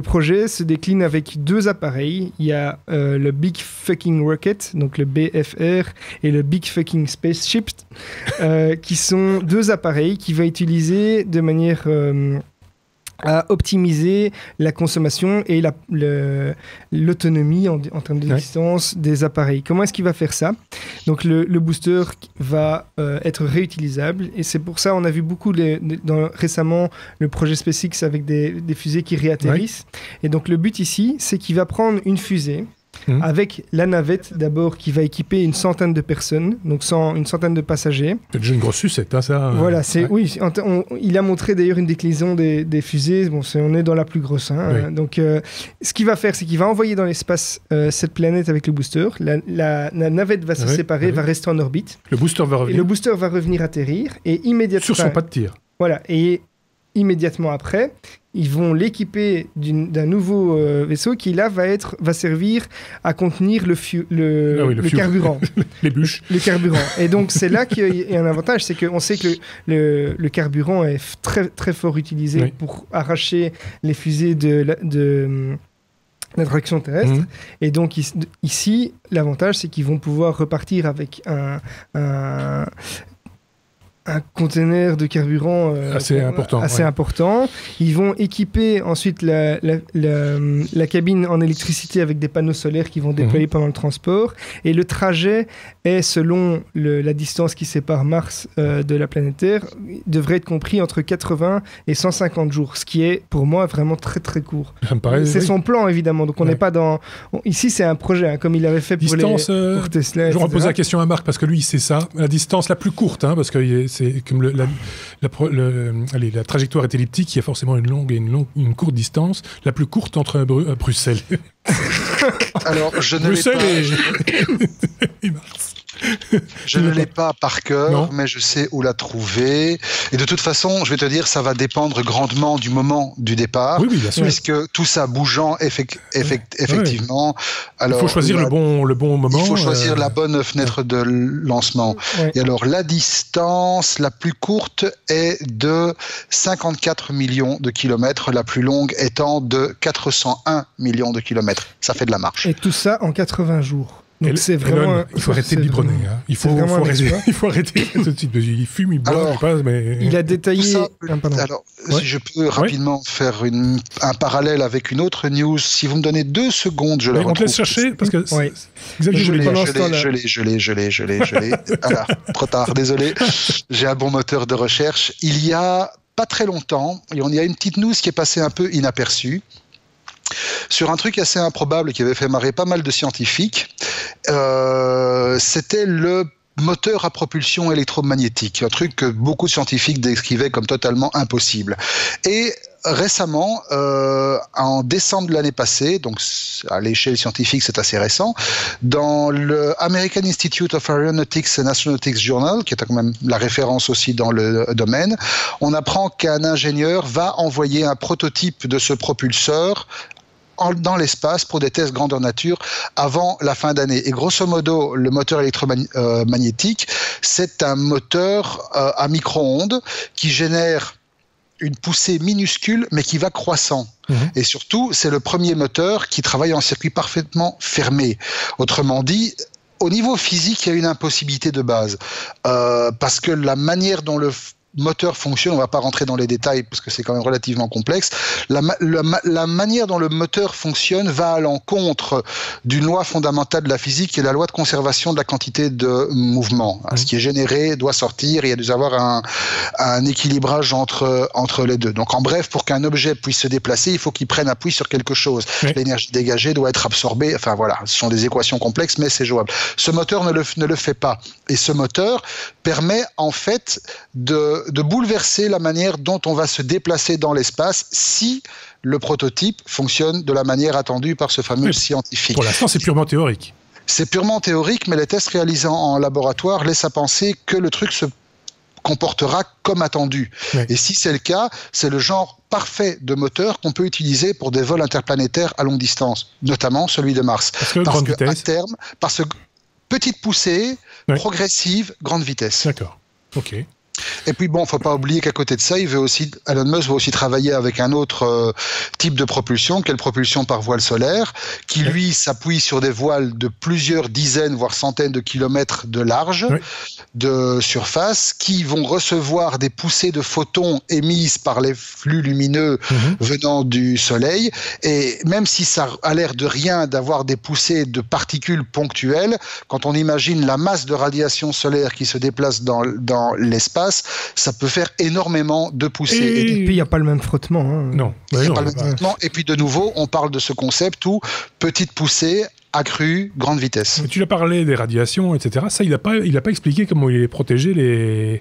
projet se décline avec 2 appareils. Il y a le Big Fucking Rocket, donc le BFR, et le Big Fucking Spaceship, qui sont 2 appareils qui vont utiliser de manière à optimiser la consommation et l'autonomie en termes de distance des appareils. Comment est-ce qu'il va faire ça ? Donc le booster va être réutilisable et c'est pour ça on a vu beaucoup récemment le projet SpaceX avec des fusées qui réatterrissent. Et donc le but ici, c'est qu'il va prendre une fusée avec la navette d'abord qui va équiper une centaine de personnes, donc une centaine de passagers. C'est déjà une grosse sucette, hein, ça. Voilà, oui. Il a montré d'ailleurs une déclinaison des fusées. Bon, on est dans la plus grosse. Hein, donc, ce qu'il va faire, c'est qu'il va envoyer dans l'espace cette planète avec le booster. La navette va se séparer, va rester en orbite. Le booster va revenir. Et le booster va revenir atterrir et immédiatement sur son pas de tir. Voilà, et immédiatement après, ils vont l'équiper d'un nouveau vaisseau qui là va servir à contenir le carburant. Les bûches. Le carburant. Et donc c'est là qu'il y a un avantage, c'est qu'on sait que le carburant est très, très fort utilisé pour arracher les fusées de l'attraction terrestre. Et donc ici, l'avantage, c'est qu'ils vont pouvoir repartir avec un conteneur de carburant assez important. Ils vont équiper ensuite la cabine en électricité avec des panneaux solaires qui vont déployer pendant le transport. Et le trajet est, selon la distance qui sépare Mars de la planète Terre, devrait être compris entre 80 et 150 jours, ce qui est pour moi vraiment très très court. C'est son plan évidemment, donc on n'est pas dans... Ici c'est un projet, hein, comme il avait fait pour Tesla. Je vais poser la question à Marc parce que lui c'est ça, la distance la plus courte, hein, parce que c'est comme la trajectoire est elliptique, il y a forcément une longue et une courte distance, la plus courte entre Bruxelles. Alors, je ne l'ai pas. Je ne l'ai pas par cœur, mais je sais où la trouver. Et de toute façon, je vais te dire, ça va dépendre grandement du moment du départ, bien sûr. Puisque tout ça bougeant effectivement. Alors, il faut choisir le bon moment. Il faut choisir la bonne fenêtre de lancement. Et alors, la distance la plus courte est de 54 millions de kilomètres, la plus longue étant de 401 millions de kilomètres. Ça fait de la marche. Et tout ça en 80 jours. Donc c'est vraiment... Il faut arrêter de biberonner. Hein. Il faut arrêter tout de suite. Il fume, il boit, il passe, mais... Il a détaillé... Alors, si je peux rapidement faire un parallèle avec une autre news, si vous me donnez 2 secondes, je la retrouve. On te laisse chercher, parce que... Je l'ai. Ah, trop tard, désolé. J'ai un bon moteur de recherche. Il y a pas très longtemps, il y a une petite news qui est passée un peu inaperçue, sur un truc assez improbable qui avait fait marrer pas mal de scientifiques. C'était le moteur à propulsion électromagnétique, un truc que beaucoup de scientifiques décrivaient comme totalement impossible. Et récemment, en décembre de l'année passée, donc à l'échelle scientifique c'est assez récent, dans le American Institute of Aeronautics and Astronautics Journal, qui est quand même la référence aussi dans le domaine, on apprend qu'un ingénieur va envoyer un prototype de ce propulseur dans l'espace pour des tests grandeur nature avant la fin d'année. Et grosso modo, le moteur électromagnétique, c'est un moteur à micro-ondes qui génère une poussée minuscule, mais qui va croissant. Et surtout, c'est le premier moteur qui travaille en circuit parfaitement fermé. Autrement dit, au niveau physique, il y a une impossibilité de base. Parce que la manière dont le moteur fonctionne, on ne va pas rentrer dans les détails parce que c'est quand même relativement complexe, la manière dont le moteur fonctionne va à l'encontre d'une loi fondamentale de la physique qui est la loi de conservation de la quantité de mouvement. Ce qui est généré doit sortir, il y a dû avoir un équilibrage entre les deux. Donc en bref, pour qu'un objet puisse se déplacer, il faut qu'il prenne appui sur quelque chose. L'énergie dégagée doit être absorbée, enfin voilà, ce sont des équations complexes, mais c'est jouable. Ce moteur ne le fait pas. Et ce moteur permet en fait de bouleverser la manière dont on va se déplacer dans l'espace si le prototype fonctionne de la manière attendue par ce fameux scientifique. Pour l'instant, c'est purement théorique. C'est purement théorique, mais les tests réalisés en laboratoire laissent à penser que le truc se comportera comme attendu. Et si c'est le cas, c'est le genre parfait de moteur qu'on peut utiliser pour des vols interplanétaires à longue distance, notamment celui de Mars. Parce que à terme, parce que petite poussée, progressive, grande vitesse. D'accord. Ok. Et puis bon, faut pas oublier qu'à côté de ça, Elon Musk va aussi travailler avec un autre type de propulsion, qui est la propulsion par voile solaire, qui lui s'appuie sur des voiles de plusieurs dizaines, voire centaines de kilomètres de large, de surface, qui vont recevoir des poussées de photons émises par les flux lumineux venant du Soleil. Et même si ça a l'air de rien d'avoir des poussées de particules ponctuelles, quand on imagine la masse de radiation solaire qui se déplace dans l'espace, ça peut faire énormément de poussées. Et puis, il n'y a pas le même frottement. Hein. Non. Il n'y a pas le même frottement. Et puis, de nouveau, on parle de ce concept où petite poussée, accrue, grande vitesse. Tu as parlé des radiations, etc. Ça, il n'a pas expliqué comment il allait protéger les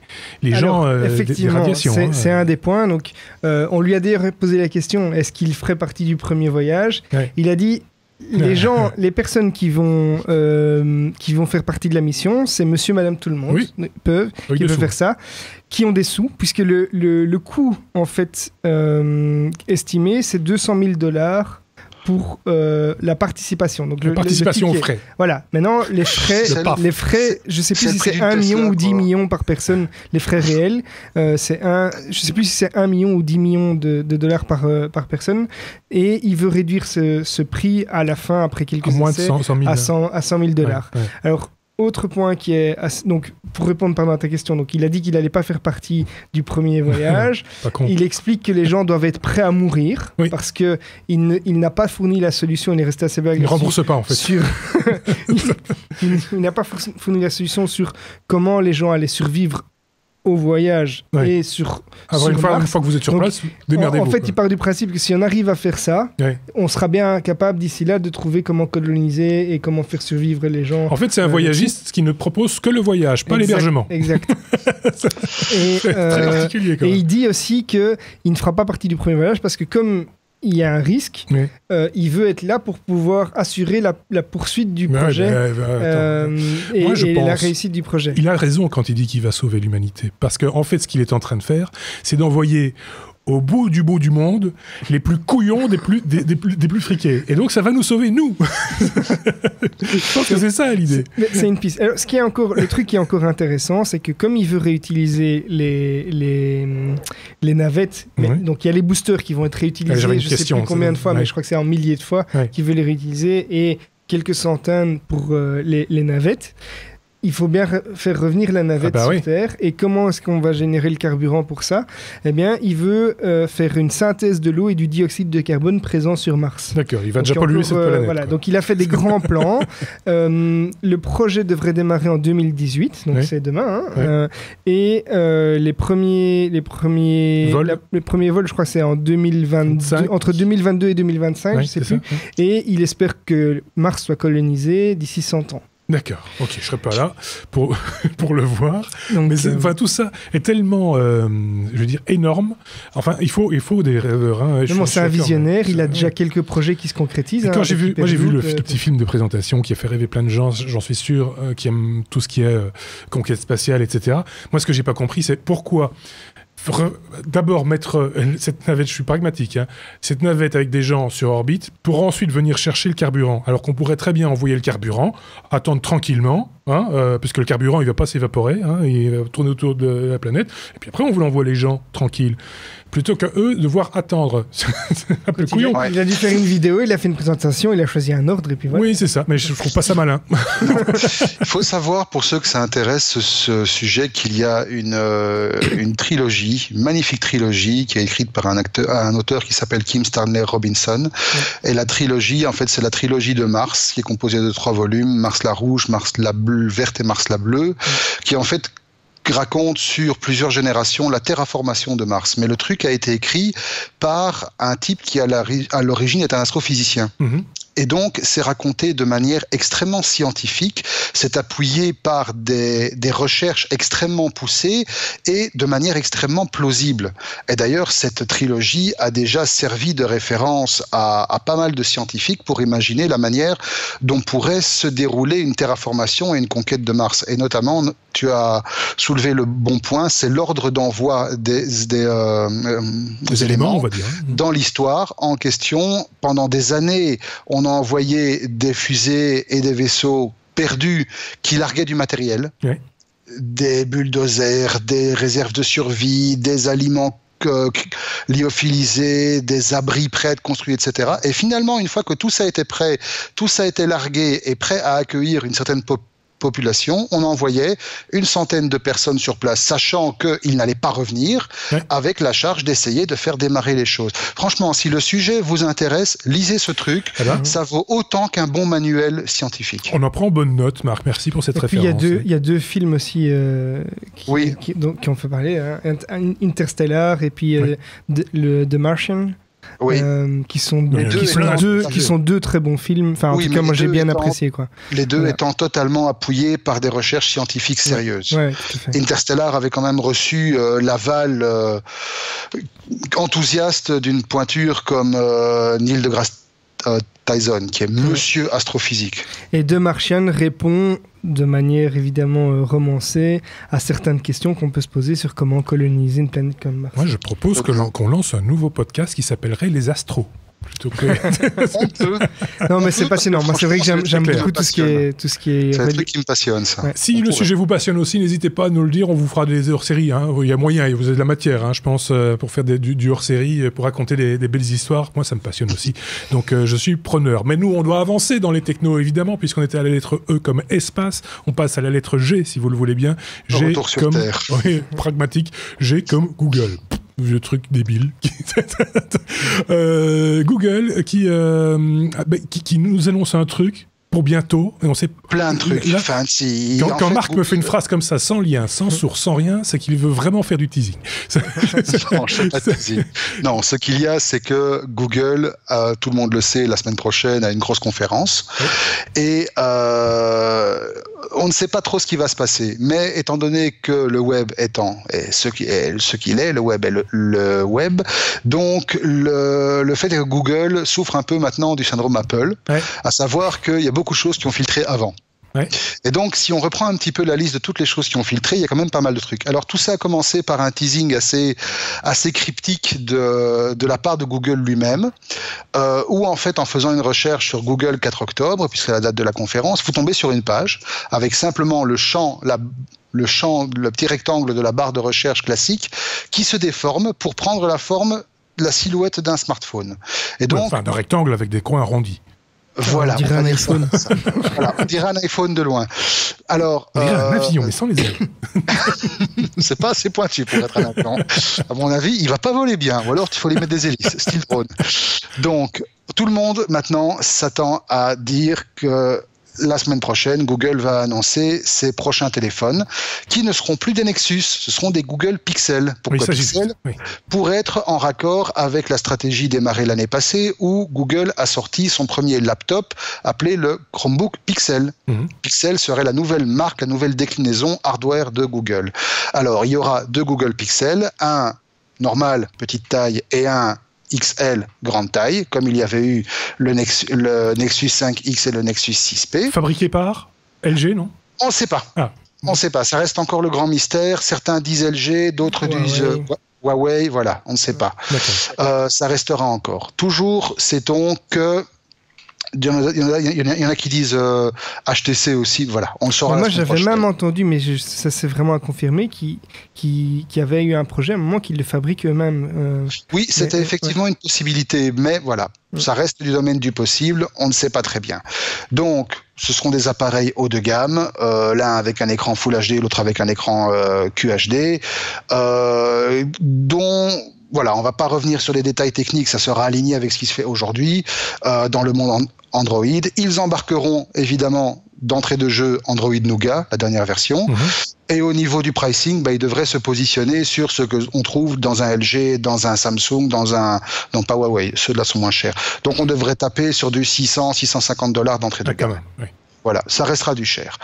gens des radiations. C'est un des points. Donc, on lui a d'ailleurs posé la question, est-ce qu'il ferait partie du premier voyage ? Il a dit... Les personnes qui vont faire partie de la mission, c'est monsieur, madame, tout le monde qui peuvent faire ça, qui ont des sous, puisque le coût, en fait, estimé, c'est $200,000 pour la participation. Donc la participation aux frais. Voilà. Maintenant, les frais, je ne sais plus si c'est 1 million ou 10 millions par personne, les frais réels. Je ne sais plus si c'est 1 million ou 10 millions de dollars par personne. Et il veut réduire ce prix à la fin, après quelques essais, à $100,000. Alors, autre point qui est... Donc, pour répondre à ta question, donc, il a dit qu'il n'allait pas faire partie du premier voyage. Il explique que les gens doivent être prêts à mourir parce qu'il n'a pas fourni la solution. Il est resté assez vague. Il ne rembourse pas, en fait. Il n'a pas fourni la solution sur comment les gens allaient survivre au voyage et sur une fois que vous êtes sur place, démerdez-vous. En fait, il part du principe que si on arrive à faire ça, on sera bien capable d'ici là de trouver comment coloniser et comment faire survivre les gens. En fait, c'est un voyagiste qui ne propose que le voyage, pas l'hébergement. Exact. C'est très particulier. Et il dit aussi qu'il ne fera pas partie du premier voyage parce que comme il y a un risque, il veut être là pour pouvoir assurer la poursuite du projet et la réussite du projet. Il a raison quand il dit qu'il va sauver l'humanité. Parce qu'en fait, ce qu'il est en train de faire, c'est d'envoyer au bout du monde les plus couillons des plus friqués. Et donc, ça va nous sauver, nous. Je pense que c'est ça, l'idée. C'est une piste. Alors, le truc qui est encore intéressant, c'est que comme il veut réutiliser les navettes, donc il y a les boosters qui vont être réutilisés, je ne sais plus combien de fois, mais je crois que c'est en milliers de fois qu'il veut les réutiliser, et quelques centaines pour les navettes. Il faut bien faire revenir la navette sur Terre. Et comment est-ce qu'on va générer le carburant pour ça ? Eh bien, il veut faire une synthèse de l'eau et du dioxyde de carbone présent sur Mars. D'accord, il va déjà polluer cette planète. Voilà, donc il a fait des grands plans. Le projet devrait démarrer en 2018, donc c'est demain. Et les premiers vols, je crois que c'est en 2022, entre 2022 et 2025, je ne sais plus. Et il espère que Mars soit colonisé d'ici 100 ans. D'accord, ok, je serai pas là pour le voir. Donc, mais tout ça est tellement, je veux dire, énorme. Enfin, il faut des rêveurs. Hein, c'est un visionnaire, il a déjà quelques projets qui se concrétisent. Quand j'ai vu le petit film de présentation qui a fait rêver plein de gens, j'en suis sûr, qui aiment tout ce qui est conquête spatiale, etc. Moi, ce que j'ai pas compris, c'est pourquoi d'abord mettre cette navette, je suis pragmatique, cette navette avec des gens sur orbite pour ensuite venir chercher le carburant, alors qu'on pourrait très bien envoyer le carburant, attendre tranquillement, puisque le carburant il va pas s'évaporer, il va tourner autour de la planète, et puis après on vous l'envoie les gens tranquilles. Plutôt qu'à eux devoir attendre. C'est un peu couillon. Il a dû faire une vidéo, il a fait une présentation, il a choisi un ordre et puis voilà. Oui, c'est ça, mais je trouve pas ça malin. Il faut savoir, pour ceux que ça intéresse, ce sujet, qu'il y a une trilogie, une magnifique trilogie, qui est écrite par un auteur qui s'appelle Kim Stanley Robinson. Et la trilogie, en fait, c'est la trilogie de Mars, qui est composée de 3 volumes, Mars la rouge, Mars la verte et Mars la bleue, qui en fait raconte sur plusieurs générations la terraformation de Mars. Mais le truc a été écrit par un type qui, à l'origine, est un astrophysicien. Et donc, c'est raconté de manière extrêmement scientifique, c'est appuyé par des recherches extrêmement poussées et de manière extrêmement plausible. Et d'ailleurs, cette trilogie a déjà servi de référence à pas mal de scientifiques pour imaginer la manière dont pourrait se dérouler une terraformation et une conquête de Mars. Et notamment, tu as soulevé le bon point, c'est l'ordre d'envoi des éléments, on va dire, dans l'histoire en question. Pendant des années, on a envoyé des fusées et des vaisseaux perdus qui larguaient du matériel, des bulldozers, des réserves de survie, des aliments lyophilisés, des abris prêts à être construits, etc. Et finalement, une fois que tout ça a été prêt, tout ça a été largué et prêt à accueillir une certaine population, on envoyait une centaine de personnes sur place, sachant qu'ils n'allaient pas revenir, avec la charge d'essayer de faire démarrer les choses. Franchement, si le sujet vous intéresse, lisez ce truc, ça vaut autant qu'un bon manuel scientifique. On en prend bonne note, Marc, merci pour cette référence. Il y a 2 films aussi qui ont fait parler, Interstellar et puis The Martian. Qui sont deux très bons films. Enfin, en tout cas, moi j'ai bien apprécié, quoi. Les deux étant totalement appuyés par des recherches scientifiques sérieuses. Interstellar avait quand même reçu l'aval enthousiaste d'une pointure comme Neil deGrasse Tyson, qui est monsieur astrophysique. Et The Martian répond de manière évidemment romancée à certaines questions qu'on peut se poser sur comment coloniser une planète comme Mars. Moi, je propose qu'on lance un nouveau podcast qui s'appellerait Les Astros. Non, mais c'est passionnant. Moi, c'est vrai que j'aime beaucoup tout ce qui est. C'est un truc qui me passionne, ça. Si le sujet vous passionne aussi, n'hésitez pas à nous le dire. On vous fera des hors-séries. Il y a moyen, vous avez de la matière, je pense, pour faire du hors-série, pour raconter des belles histoires. Moi, ça me passionne aussi. Donc, je suis preneur. Mais nous, on doit avancer dans les technos, évidemment, puisqu'on était à la lettre E comme espace. On passe à la lettre G, si vous le voulez bien. G retour sur comme Terre. Oui, pragmatique. G comme Google. Vieux truc débile. Google qui nous annonce un truc pour bientôt. Et on sait plein de trucs fancy. Quand Marc me fait une phrase comme ça, sans lien, sans source, sans rien, c'est qu'il veut vraiment faire du teasing. Non, je fais pas de teasing. Non, ce qu'il y a, c'est que Google, tout le monde le sait, la semaine prochaine a une grosse conférence. Et on ne sait pas trop ce qui va se passer. Mais étant donné que le web étant ce qu'il est, le web est le web, donc le fait que Google souffre un peu maintenant du syndrome Apple, à savoir qu'il y a beaucoup de choses qui ont filtré avant. Et donc, si on reprend un petit peu la liste de toutes les choses qui ont filtré, il y a quand même pas mal de trucs. Alors, tout ça a commencé par un teasing assez cryptique de la part de Google lui-même, où en fait, en faisant une recherche sur Google 4 octobre, puisque c'est la date de la conférence, vous tombez sur une page avec simplement le petit rectangle de la barre de recherche classique qui se déforme pour prendre la forme de la silhouette d'un smartphone. Et donc, d'un rectangle avec des coins arrondis. Voilà, on dirait un iPhone. Voilà, on dirait un iPhone de loin. Alors, on dirait un avion, mais sans les ailes. C'est pas assez pointu pour être un avion. À mon avis, il va pas voler bien. Ou alors, il faut lui mettre des hélices, style drone. Donc, tout le monde maintenant s'attend à dire que la semaine prochaine, Google va annoncer ses prochains téléphones qui ne seront plus des Nexus, ce seront des Google Pixel. Pourquoi Pixel ? Pour être en raccord avec la stratégie démarrée l'année passée où Google a sorti son premier laptop appelé le Chromebook Pixel. Pixel serait la nouvelle marque, la nouvelle déclinaison hardware de Google. Alors, il y aura 2 Google Pixel, un normal, petite taille, et un XL grande taille, comme il y avait eu le Nexus 5X et le Nexus 6P. Fabriqué par LG, non ? On ne sait pas. On ne sait pas. Ça reste encore le grand mystère. Certains disent LG, d'autres disent Huawei. Voilà, on ne sait pas. Ça restera encore. Toujours sait-on que Il y en a qui disent HTC aussi, voilà, on le saura. Moi, j'avais même entendu, mais ça s'est vraiment confirmé, qu'il y avait eu un projet à un moment qu'ils le fabriquent eux-mêmes. Oui, c'était effectivement une possibilité, mais voilà, ça reste du domaine du possible, on ne sait pas très bien. Donc, ce seront des appareils haut de gamme, l'un avec un écran Full HD, l'autre avec un écran QHD, dont... Voilà, on va pas revenir sur les détails techniques, ça sera aligné avec ce qui se fait aujourd'hui dans le monde Android. Ils embarqueront évidemment d'entrée de jeu Android Nougat, la dernière version. Et au niveau du pricing, ils devraient se positionner sur ce qu'on trouve dans un LG, dans un Samsung, non pas Huawei, ceux-là sont moins chers. Donc on devrait taper sur du $600-650 d'entrée de gamme. Oui. Voilà, ça restera du cher.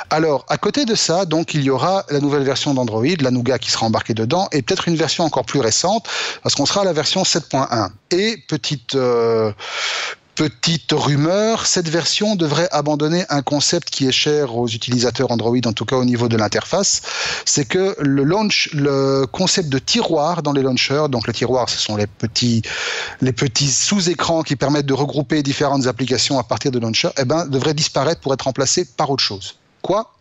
Alors, à côté de ça, donc, il y aura la nouvelle version d'Android, la Nougat qui sera embarquée dedans, et peut-être une version encore plus récente, parce qu'on sera à la version 7.1. Et petite rumeur, cette version devrait abandonner un concept qui est cher aux utilisateurs Android, en tout cas au niveau de l'interface, c'est que le concept de tiroir dans les launchers, donc le tiroir, ce sont les petits sous-écrans qui permettent de regrouper différentes applications à partir de launchers, devrait disparaître pour être remplacé par autre chose. Quoi ?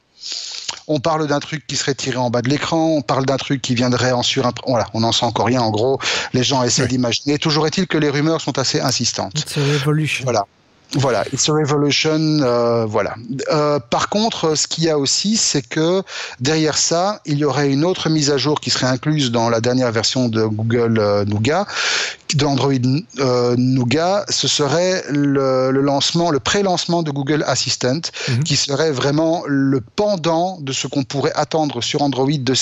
On parle d'un truc qui serait tiré en bas de l'écran, on parle d'un truc qui viendrait en Voilà, on n'en sait encore rien. En gros, les gens essaient d'imaginer. Toujours est-il que les rumeurs sont assez insistantes. It's a revolution. Voilà, it's a revolution. Voilà. Par contre, ce qu'il y a aussi, c'est que derrière ça, il y aurait une autre mise à jour qui serait incluse dans la dernière version de Google Nougat, d'Android Nougat. Ce serait le pré-lancement de Google Assistant, qui serait vraiment le pendant de ce qu'on pourrait attendre sur Android de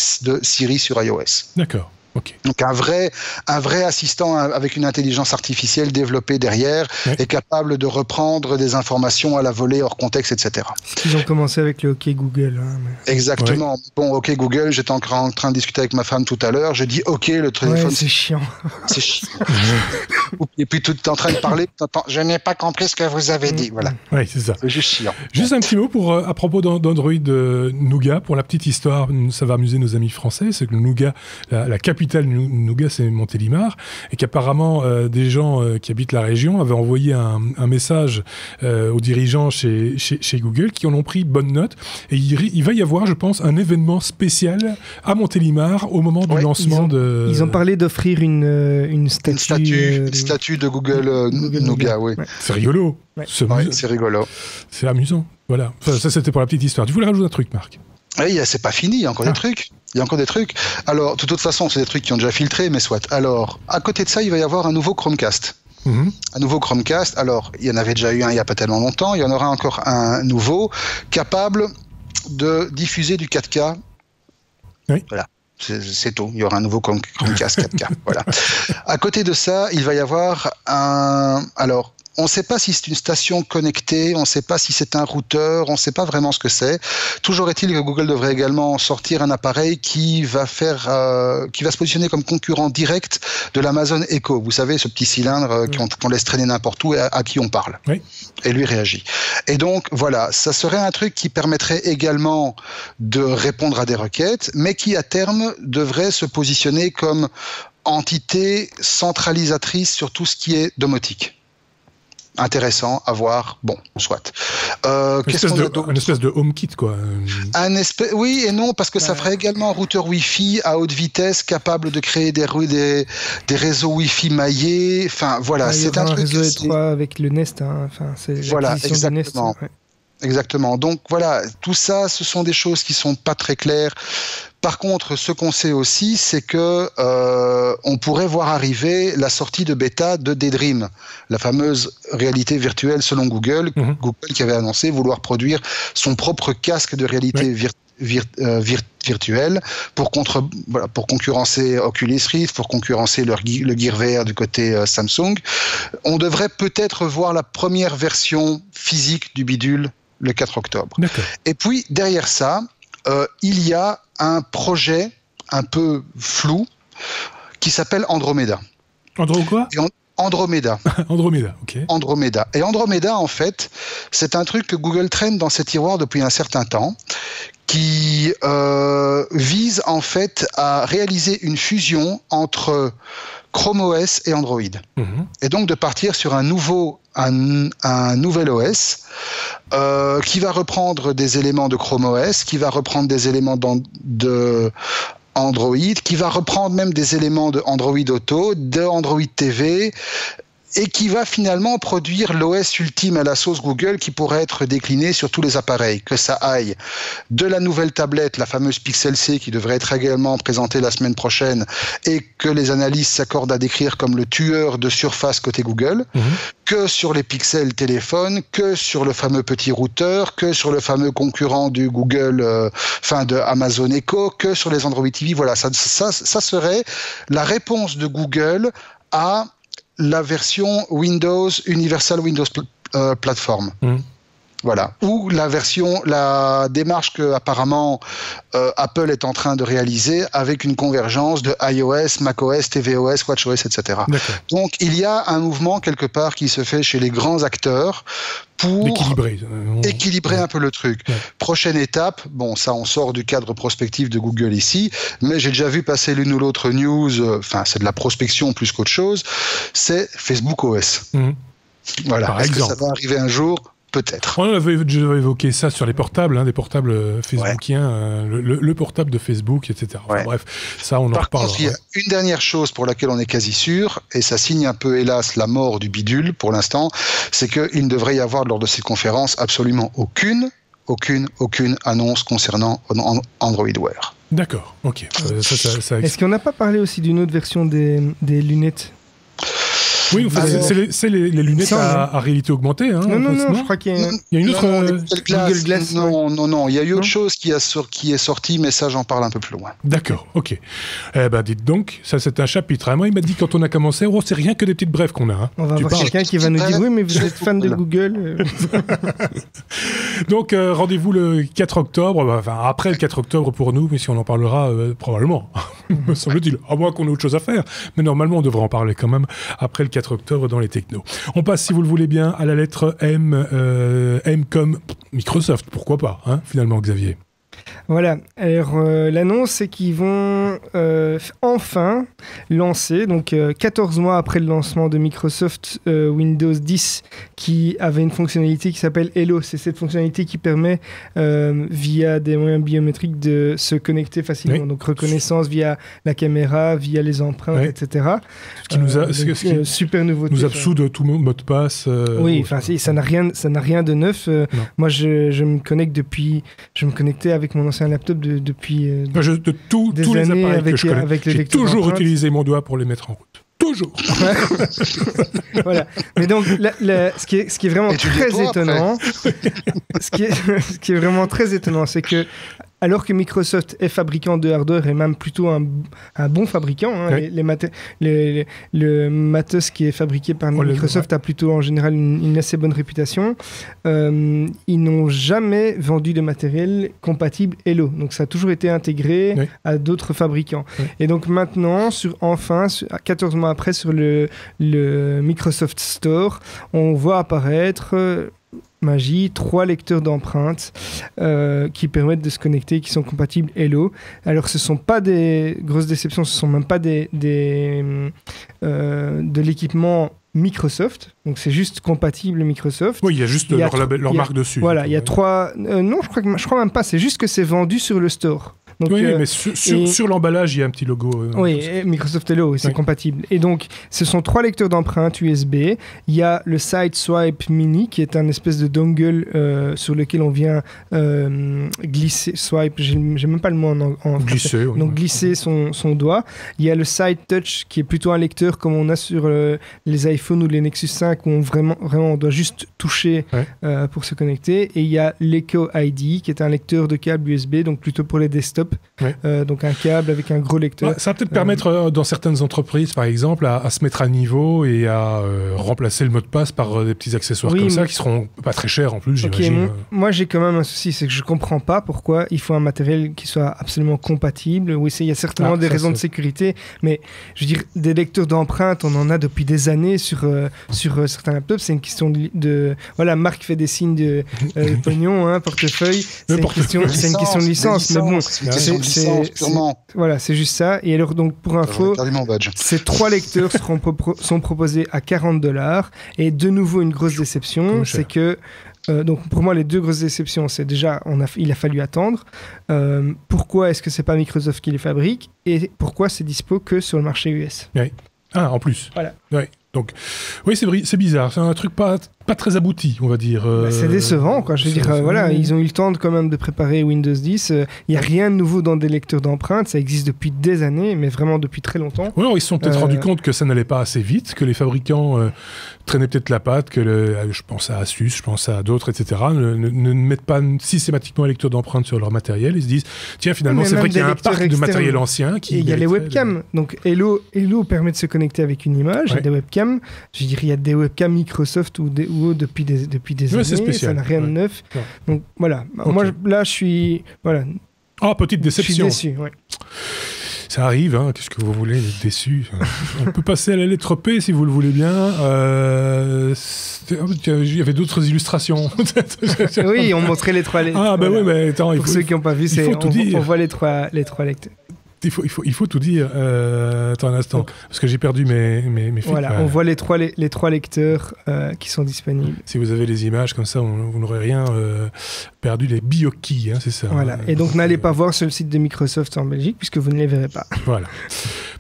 Siri sur iOS. D'accord. Okay. Donc un vrai assistant avec une intelligence artificielle développée derrière et capable de reprendre des informations à la volée hors contexte, etc. Ils ont commencé avec le OK Google. Exactement. Ouais. Bon, OK Google, j'étais encore en train de discuter avec ma femme tout à l'heure. Je dis OK, le téléphone. C'est chiant. C'est chiant. Et puis tu es en train de parler, je n'ai pas compris ce que vous avez dit. Voilà. Oui, c'est ça. C'est juste chiant. Juste un petit mot à propos d'Android Nougat. Pour la petite histoire, ça va amuser nos amis français. C'est que le Nougat, la capitale Nougat, c'est Montélimar, et qu'apparemment des gens qui habitent la région avaient envoyé un message aux dirigeants chez Google qui en ont pris bonne note, et il va y avoir, je pense, un événement spécial à Montélimar au moment du lancement Ils ont parlé d'offrir une statue de Google Nougat, oui. Ouais. C'est rigolo. Ouais. C'est rigolo. C'est amusant. Voilà. Enfin, ça, c'était pour la petite histoire. Tu voulais rajouter un truc, Marc ? Oui, c'est pas fini, il y a encore des trucs. Il y a encore des trucs. Alors, de toute façon, c'est des trucs qui ont déjà filtré, mais soit. Alors, à côté de ça, il va y avoir un nouveau Chromecast. Un nouveau Chromecast. Alors, il y en avait déjà eu un il n'y a pas tellement longtemps. Il y en aura encore un nouveau, capable de diffuser du 4K. Oui. Voilà. C'est tout. Il y aura un nouveau Chromecast 4K. Voilà. À côté de ça, il va y avoir Alors, on ne sait pas si c'est une station connectée, on ne sait pas si c'est un routeur, on ne sait pas vraiment ce que c'est. Toujours est-il que Google devrait également sortir un appareil qui va se positionner comme concurrent direct de l'Amazon Echo. Vous savez, ce petit cylindre qu'on laisse traîner n'importe où et à qui on parle. Oui. Et lui réagit. Et donc, voilà, ça serait un truc qui permettrait également de répondre à des requêtes, mais qui, à terme, devrait se positionner comme entité centralisatrice sur tout ce qui est domotique. Intéressant à voir, bon, soit. Une espèce de HomeKit, quoi. Oui et non, parce que ça ferait également un routeur Wi-Fi à haute vitesse capable de créer des réseaux Wi-Fi maillés. Enfin, voilà, c'est un truc. Réseau étroit avec le Nest. Enfin, c'est voilà, exactement. Du Nest, ouais. Exactement. Donc voilà, tout ça, ce sont des choses qui sont pas très claires. Par contre, ce qu'on sait aussi, c'est que on pourrait voir arriver la sortie de bêta de Daydream, la fameuse réalité virtuelle selon Google, Google qui avait annoncé vouloir produire son propre casque de réalité virtuelle pour concurrencer Oculus Rift, pour concurrencer le Gear VR du côté Samsung. On devrait peut-être voir la première version physique du bidule le 4 octobre. D'accord. Et puis, derrière ça, il y a un projet un peu flou qui s'appelle Andromeda. Andromeda. Andromeda, ok. Andromeda. Et Andromeda, en fait, c'est un truc que Google traîne dans ses tiroirs depuis un certain temps, qui vise en fait à réaliser une fusion entre Chrome OS et Android. Et donc de partir sur un nouveau un nouvel OS qui va reprendre des éléments de Chrome OS, qui va reprendre des éléments de Android, qui va reprendre même des éléments de Android Auto, de Android TV, et qui va finalement produire l'OS ultime à la sauce Google qui pourrait être décliné sur tous les appareils, que ça aille de la nouvelle tablette, la fameuse Pixel C qui devrait être également présentée la semaine prochaine et que les analystes s'accordent à décrire comme le tueur de surface côté Google, que sur les Pixel téléphones, que sur le fameux petit routeur, que sur le fameux concurrent du Google, de Amazon Echo, que sur les Android TV. Voilà, ça serait la réponse de Google à la version Windows, Universal Windows Platform. Voilà. Ou la démarche que apparemment Apple est en train de réaliser avec une convergence de iOS, macOS, tvOS, watchOS, etc. Donc il y a un mouvement quelque part qui se fait chez les grands acteurs pour équilibrer un peu le truc. Prochaine étape, bon ça on sort du cadre prospectif de Google ici, mais j'ai déjà vu passer l'une ou l'autre news, c'est de la prospection plus qu'autre chose, c'est Facebook OS. Voilà. Est-ce que ça va arriver un jour ? Peut-être. On avait déjà évoqué ça sur les portables, des portables facebookiens, le portable de Facebook, etc. Enfin, bref, ça on en reparlera. Par contre, il y a une dernière chose pour laquelle on est quasi sûr, et ça signe un peu, hélas, la mort du bidule pour l'instant, c'est qu'il ne devrait y avoir lors de cette conférence absolument aucune annonce concernant Android Wear. D'accord, ok. Est-ce qu'on n'a pas parlé aussi d'une autre version des lunettes ? Oui, c'est les lunettes à réalité augmentée. Non, je crois qu'il y a une autre Google Glass. Non, il y a eu autre chose qui est sorti, mais ça, j'en parle un peu plus loin. D'accord, ok. Dites donc, ça c'est un chapitre. Moi, il m'a dit quand on a commencé, c'est rien que des petites brèves qu'on a. On va avoir quelqu'un qui va nous dire, oui, mais vous êtes fan de Google. Donc, rendez-vous le 4 octobre, après le 4 octobre pour nous, mais si on en parlera probablement, me semble-t-il. À moins qu'on ait autre chose à faire. Mais normalement, on devrait en parler quand même après le 4 octobre dans les technos. On passe, si vous le voulez bien, à la lettre M, M comme Microsoft. Pourquoi pas, finalement, Xavier ? Voilà, alors l'annonce c'est qu'ils vont enfin lancer, donc 14 mois après le lancement de Microsoft Windows 10 qui avait une fonctionnalité qui s'appelle Hello. C'est cette fonctionnalité qui permet via des moyens biométriques de se connecter facilement, donc reconnaissance via la caméra, via les empreintes, etc. Ce qui nous a, super nouveauté. Nous absout de tout mot de passe. Oui, ça n'a rien de neuf. Moi je me connectais avec mon ancien laptop depuis tous les appareils que je connais. J'ai toujours utilisé mon doigt pour les mettre en route. Toujours. Voilà. Mais donc, ce qui est vraiment très étonnant, ce qui est vraiment très étonnant, c'est que alors que Microsoft est fabricant de hardware et même plutôt un bon fabricant, le matos qui est fabriqué par Microsoft a plutôt en général une assez bonne réputation, ils n'ont jamais vendu de matériel compatible Hello. Donc ça a toujours été intégré à d'autres fabricants. Et donc maintenant, 14 mois après, sur le Microsoft Store, on voit apparaître... magie, 3 lecteurs d'empreintes qui permettent de se connecter, qui sont compatibles Hello. Alors ce ne sont pas des grosses déceptions, ce ne sont même pas de l'équipement Microsoft, donc c'est juste compatible Microsoft. Oui, il y a juste leur marque dessus. Voilà, il y a 3... non, je crois même pas, c'est juste que c'est vendu sur le store. Donc, mais sur l'emballage, il y a un petit logo. Microsoft Hello, c'est compatible. Et donc, ce sont 3 lecteurs d'empreintes USB. Il y a le Sideswipe Mini, qui est un espèce de dongle sur lequel on vient glisser, swipe, j'ai même pas le mot en glisser. Donc, glisser son doigt. Il y a le Side Touch, qui est plutôt un lecteur comme on a sur les iPhones ou les Nexus 5, où vraiment on doit juste toucher pour se connecter. Et il y a l'Echo ID, qui est un lecteur de câble USB, donc plutôt pour les desktops. Donc un câble avec un gros lecteur. Ça va peut-être permettre dans certaines entreprises, par exemple, à se mettre à niveau et à remplacer le mot de passe par des petits accessoires comme ça qui seront pas très chers en plus, j'imagine. Moi j'ai quand même un souci, c'est que je comprends pas pourquoi il faut un matériel qui soit absolument compatible. Oui, il y a certainement des raisons de sécurité, mais je veux dire, des lecteurs d'empreintes, on en a depuis des années sur certains laptops. C'est une question de voilà, Marc fait des signes de pognon, portefeuille. C'est une question de licence, mais bon. question de licence, purement. Voilà, c'est juste ça. Et alors, donc, pour info, ces 3 lecteurs sont proposés à $40. Et de nouveau, une grosse déception, c'est que donc pour moi, les 2 grosses déceptions, c'est déjà, il a fallu attendre. Pourquoi est-ce que c'est pas Microsoft qui les fabrique et pourquoi c'est dispo que sur le marché US? Oui. Ah, en plus. Voilà. Oui. Donc, oui, c'est bizarre. C'est un truc pas très abouti, on va dire. C'est décevant, quoi. Je veux dire, voilà, ils ont eu le temps quand même de préparer Windows 10. Il n'y a rien de nouveau dans des lecteurs d'empreintes. Ça existe depuis des années, mais vraiment depuis très longtemps. Oui, alors ils se sont peut-être rendus compte que ça n'allait pas assez vite, que les fabricants traînaient peut-être la patte, que je pense à Asus, je pense à d'autres, etc., ne mettent pas systématiquement un lecteur d'empreintes sur leur matériel. Ils se disent, tiens, finalement, c'est vrai qu'il y a un parc de matériel ancien qui... Et il y a les webcams. Donc, Hello permet de se connecter avec une image, des webcams. Je dirais, il y a des webcams Microsoft ou depuis des années, spécial. Ça n'a rien de neuf. Ouais. Donc voilà, okay. Moi là je suis... Voilà. Ah, petite déception. Je suis déçu, ouais. Ça arrive, hein, qu'est-ce que vous voulez, être déçu. On peut passer à la lettre P si vous le voulez bien. Il y avait d'autres illustrations. Oui, on montrait les 3 lettres. Ah, ben oui, mais attends, pour ceux qui n'ont pas vu, on voit les trois lecteurs. Il faut tout dire. Attends un instant, parce que j'ai perdu mes fils. Voilà, on voit les trois lecteurs qui sont disponibles. Si vous avez les images comme ça, vous n'aurez rien perdu, les BioKey, hein, c'est ça. Voilà, et donc n'allez pas voir sur le site de Microsoft en Belgique, puisque vous ne les verrez pas. Voilà.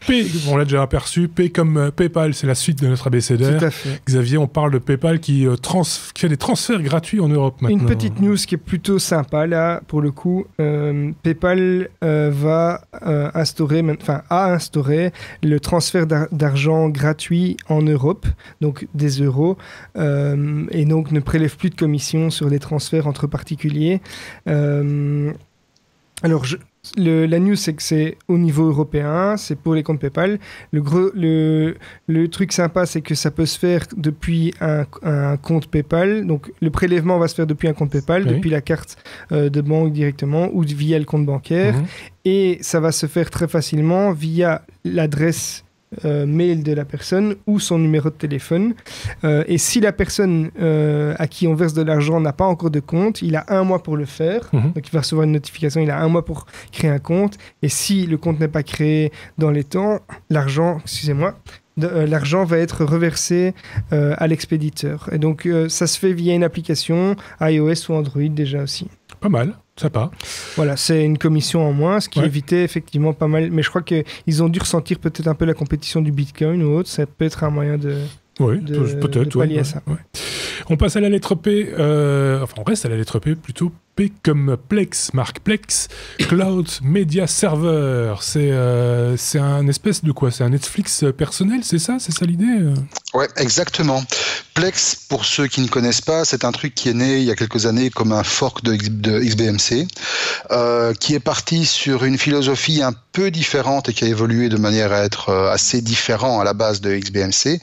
P, on l'a déjà aperçu, P comme PayPal, c'est la suite de notre abécédaire. Tout à fait. Xavier, on parle de PayPal qui fait des transferts gratuits en Europe maintenant. Une petite news qui est plutôt sympa, là, pour le coup. PayPal a instauré le transfert d'argent gratuit en Europe, donc des euros, et donc ne prélève plus de commission sur les transferts entre particuliers. Alors, la news, c'est que c'est au niveau européen, c'est pour les comptes PayPal. Le truc sympa, c'est que ça peut se faire depuis un compte PayPal. Donc, le prélèvement va se faire depuis un compte PayPal, depuis la carte de banque directement ou via le compte bancaire. Et ça va se faire très facilement via l'adresse mail de la personne ou son numéro de téléphone. Et si la personne à qui on verse de l'argent n'a pas encore de compte, il a 1 mois pour le faire. Donc il va recevoir une notification, il a 1 mois pour créer un compte. Et si le compte n'est pas créé dans les temps, l'argent va être reversé à l'expéditeur. Et donc ça se fait via une application iOS ou Android déjà aussi. Pas mal. Sympa. Voilà, c'est une commission en moins, ce qui évitait effectivement pas mal. Mais je crois qu'ils ont dû ressentir peut-être un peu la compétition du Bitcoin ou autre. Ça peut être un moyen de pallier à ça. Ouais. On passe à la lettre P. On reste à la lettre P plutôt. P comme Plex, marque Plex, Cloud Media Server. C'est un espèce de quoi? C'est un Netflix personnel, c'est ça l'idée? Ouais, exactement. Plex, pour ceux qui ne connaissent pas, c'est un truc qui est né il y a quelques années comme un fork de XBMC, qui est parti sur une philosophie un peu différente et qui a évolué de manière à être assez différent à la base de XBMC,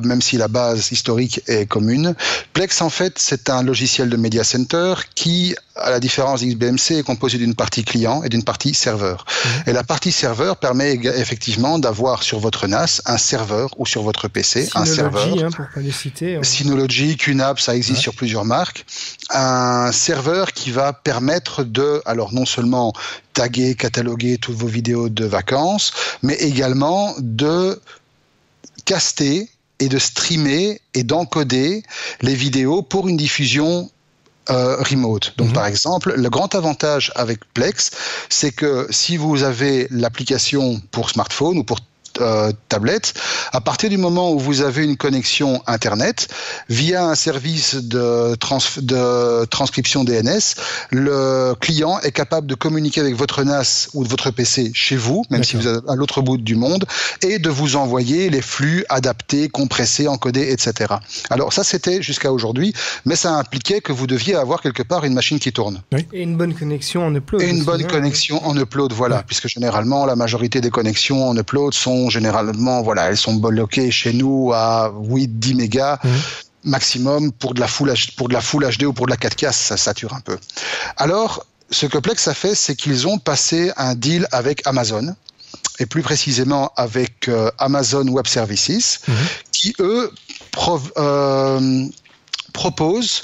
même si la base historique est commune. Plex, en fait, c'est un logiciel de Media Center qui, à la différence d'XBMC, est composé d'une partie client et d'une partie serveur. Et la partie serveur permet effectivement d'avoir sur votre NAS un serveur ou sur votre PC Synology, un serveur. Pour pas les citer. Synology, QNAP, ça existe sur plusieurs marques. Un serveur qui va permettre de, alors non seulement taguer, cataloguer toutes vos vidéos de vacances, mais également de caster et de streamer et d'encoder les vidéos pour une diffusion remote. Donc, par exemple, le grand avantage avec Plex, c'est que si vous avez l'application pour smartphone ou pour tablette, à partir du moment où vous avez une connexion Internet, via un service de transcription DNS, le client est capable de communiquer avec votre NAS ou votre PC chez vous, même si vous êtes à l'autre bout du monde, et de vous envoyer les flux adaptés, compressés, encodés, etc. Alors ça, c'était jusqu'à aujourd'hui, mais ça impliquait que vous deviez avoir quelque part une machine qui tourne. Et une bonne connexion en upload. Et une bonne connexion en upload, voilà, puisque généralement, la majorité des connexions en upload sont généralement, voilà, elles sont bloquées chez nous à 8-10 mégas maximum pour de la Full HD ou pour de la 4K, ça sature un peu. Alors, ce que Plex a fait, c'est qu'ils ont passé un deal avec Amazon, et plus précisément avec Amazon Web Services, qui, eux, proposent,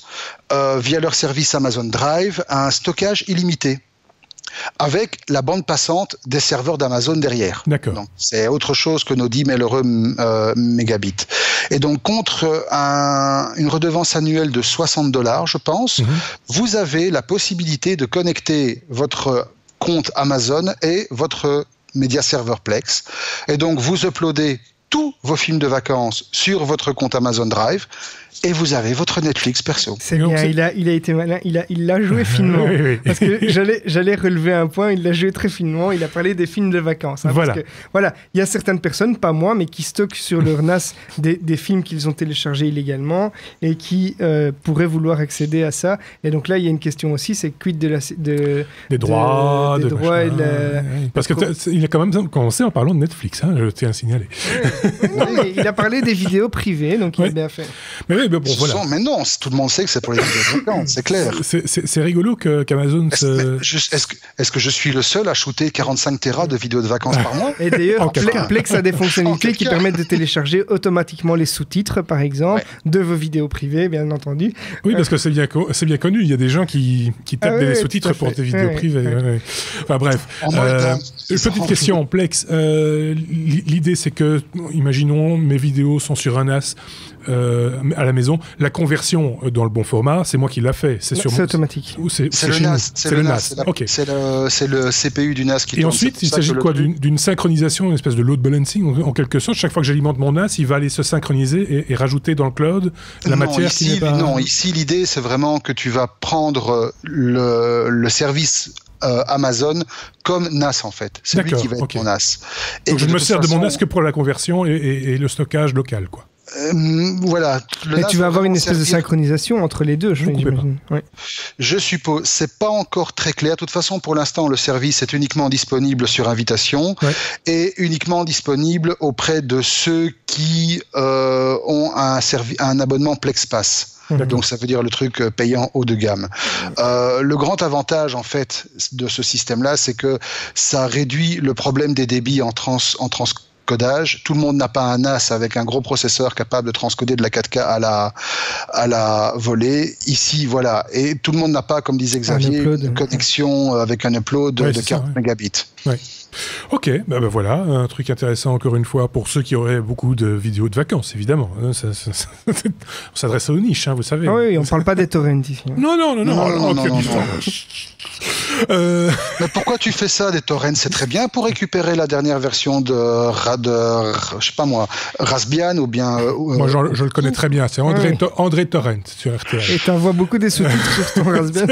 via leur service Amazon Drive, un stockage illimité. avec la bande passante des serveurs d'Amazon derrière. D'accord. Donc, c'est autre chose que nos 10 malheureux mégabits. Et donc, contre une redevance annuelle de $60, je pense, vous avez la possibilité de connecter votre compte Amazon et votre média serveur Plex. Et donc, vous uploadez tous vos films de vacances sur votre compte Amazon Drive et vous avez votre Netflix perso. C'est bien, il a été malin, il l'a joué finement. Oui. Parce que j'allais relever un point, il l'a joué très finement, il a parlé des films de vacances. Voilà. Parce que, voilà, il y a certaines personnes, pas moi, mais qui stockent sur leur NAS des films qu'ils ont téléchargés illégalement et qui pourraient vouloir accéder à ça. Et donc là, il y a une question aussi, c'est quid des droits, des droits et de la... Parce qu'il a quand même commencé en parlant de Netflix, je tiens à signaler. Non, mais il a parlé des vidéos privées, donc il a bien fait. Mais bon, voilà. Mais non, tout le monde sait que c'est pour les vidéos de vacances, c'est clair. C'est rigolo qu'Amazon Est-ce que je suis le seul à shooter 45 Tera de vidéos de vacances par mois? Et d'ailleurs, Plex a des fonctionnalités qui permettent de télécharger automatiquement les sous-titres, par exemple, de vos vidéos privées, bien entendu. Oui, parce que c'est bien connu. Il y a des gens qui tapent des sous-titres pour des vidéos privées. Ouais. Enfin bref. Petite question, Plex. L'idée, c'est que, imaginons, mes vidéos sont sur un NAS à la maison. La conversion dans le bon format, c'est moi qui l'a fait. C'est automatique. C'est le NAS. C'est le NAS. Okay. C'est le CPU du NAS qui tourne. Et ensuite, il s'agit de quoi? D'une synchronisation, une espèce de load balancing, en quelque sorte. Chaque fois que j'alimente mon NAS, il va aller se synchroniser et rajouter dans le cloud la matière qui n'est pas... Non, ici, l'idée, c'est vraiment que tu vas prendre le service Amazon comme NAS, en fait. C'est lui qui va être ton NAS. Donc je me sers de mon NAS que pour la conversion et le stockage local, quoi. Voilà. Et tu vas avoir une espèce de synchronisation entre les deux, j'imagine. Ouais. Je suppose. C'est pas encore très clair. De toute façon, pour l'instant, le service est uniquement disponible sur invitation et uniquement disponible auprès de ceux qui ont un abonnement PlexPass. Donc ça veut dire le truc payant haut de gamme. Le grand avantage en fait de ce système-là, c'est que ça réduit le problème des débits en transcodage. Tout le monde n'a pas un NAS avec un gros processeur capable de transcoder de la 4K à la volée. Ici, voilà. Et tout le monde n'a pas, comme disait Xavier, une connexion avec un upload de 40 mégabits. Ouais. Ok, ben voilà, un truc intéressant encore une fois pour ceux qui auraient beaucoup de vidéos de vacances, évidemment. On s'adresse aux niches, vous savez. Ah oui, on ne parle pas des torrents ici. Non. Mais pourquoi tu fais ça, des torrents? C'est très bien pour récupérer la dernière version de je sais pas moi, Raspbian ou bien... Moi, je le connais très bien, c'est André Torrent sur RTL. Et t'envoies beaucoup des sous-titres sur ton Raspbian.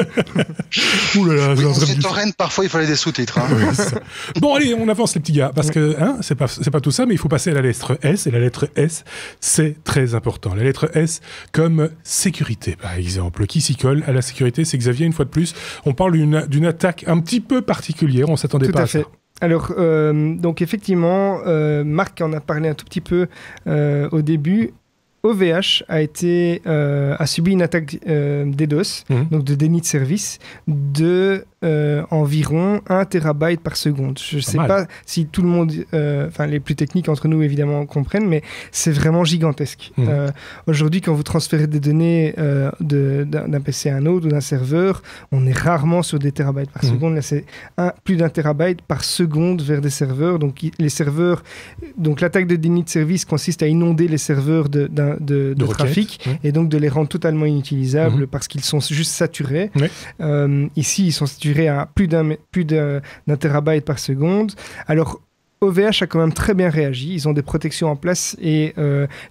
Ouh là là, André Torrent, parfois il fallait des sous-titres. Oui, bon, allez, on avance les petits gars, parce que c'est pas tout ça, mais il faut passer à la lettre S, et la lettre S, c'est très important. La lettre S comme sécurité, par exemple. Qui s'y colle à la sécurité? C'est Xavier, une fois de plus. On parle d'une attaque un petit peu particulière, on s'attendait pas à ça. Alors, donc effectivement, Marc en a parlé un tout petit peu au début. OVH a subi une attaque DDoS, donc de déni de service, de environ 1 TB par seconde. Je ne sais pas si tout le monde, les plus techniques entre nous évidemment comprennent, mais c'est vraiment gigantesque. Aujourd'hui, quand vous transférez des données d'un PC à un autre ou d'un serveur, on est rarement sur des terabytes par seconde. Là, c'est plus d'1 terabyte par seconde vers des serveurs. Donc, l'attaque de déni de service consiste à inonder les serveurs de trafic et donc de les rendre totalement inutilisables parce qu'ils sont juste saturés. Ici, ils sont saturés à plus d'un terabyte par seconde. Alors, OVH a quand même très bien réagi. Ils ont des protections en place et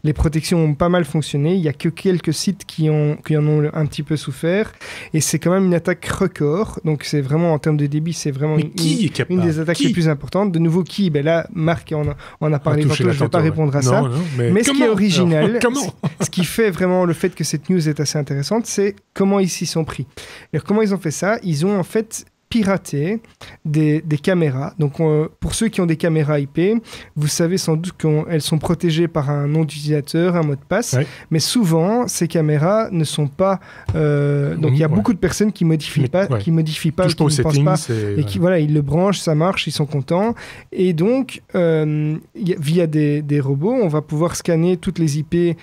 les protections ont pas mal fonctionné. Il n'y a que quelques sites qui en ont un petit peu souffert. Et c'est quand même une attaque record. Donc, c'est vraiment, en termes de débit, c'est vraiment une des attaques les plus importantes. De nouveau, qui? Là, Marc en a parlé tantôt. Je ne vais pas répondre à ça. Mais ce qui est original, ce qui fait vraiment le fait que cette news est assez intéressante, c'est comment ils s'y sont pris. Alors, comment ils ont fait ça? Ils ont en fait pirater des caméras. Donc, pour ceux qui ont des caméras IP, vous savez sans doute qu'elles sont protégées par un nom d'utilisateur, un mot de passe, mais souvent, ces caméras ne sont pas... donc, il y a beaucoup de personnes qui modifient pas, qui ne pensent pas, et qui, ils le branchent, ça marche, ils sont contents. Et donc, via des robots, on va pouvoir scanner toutes les IP,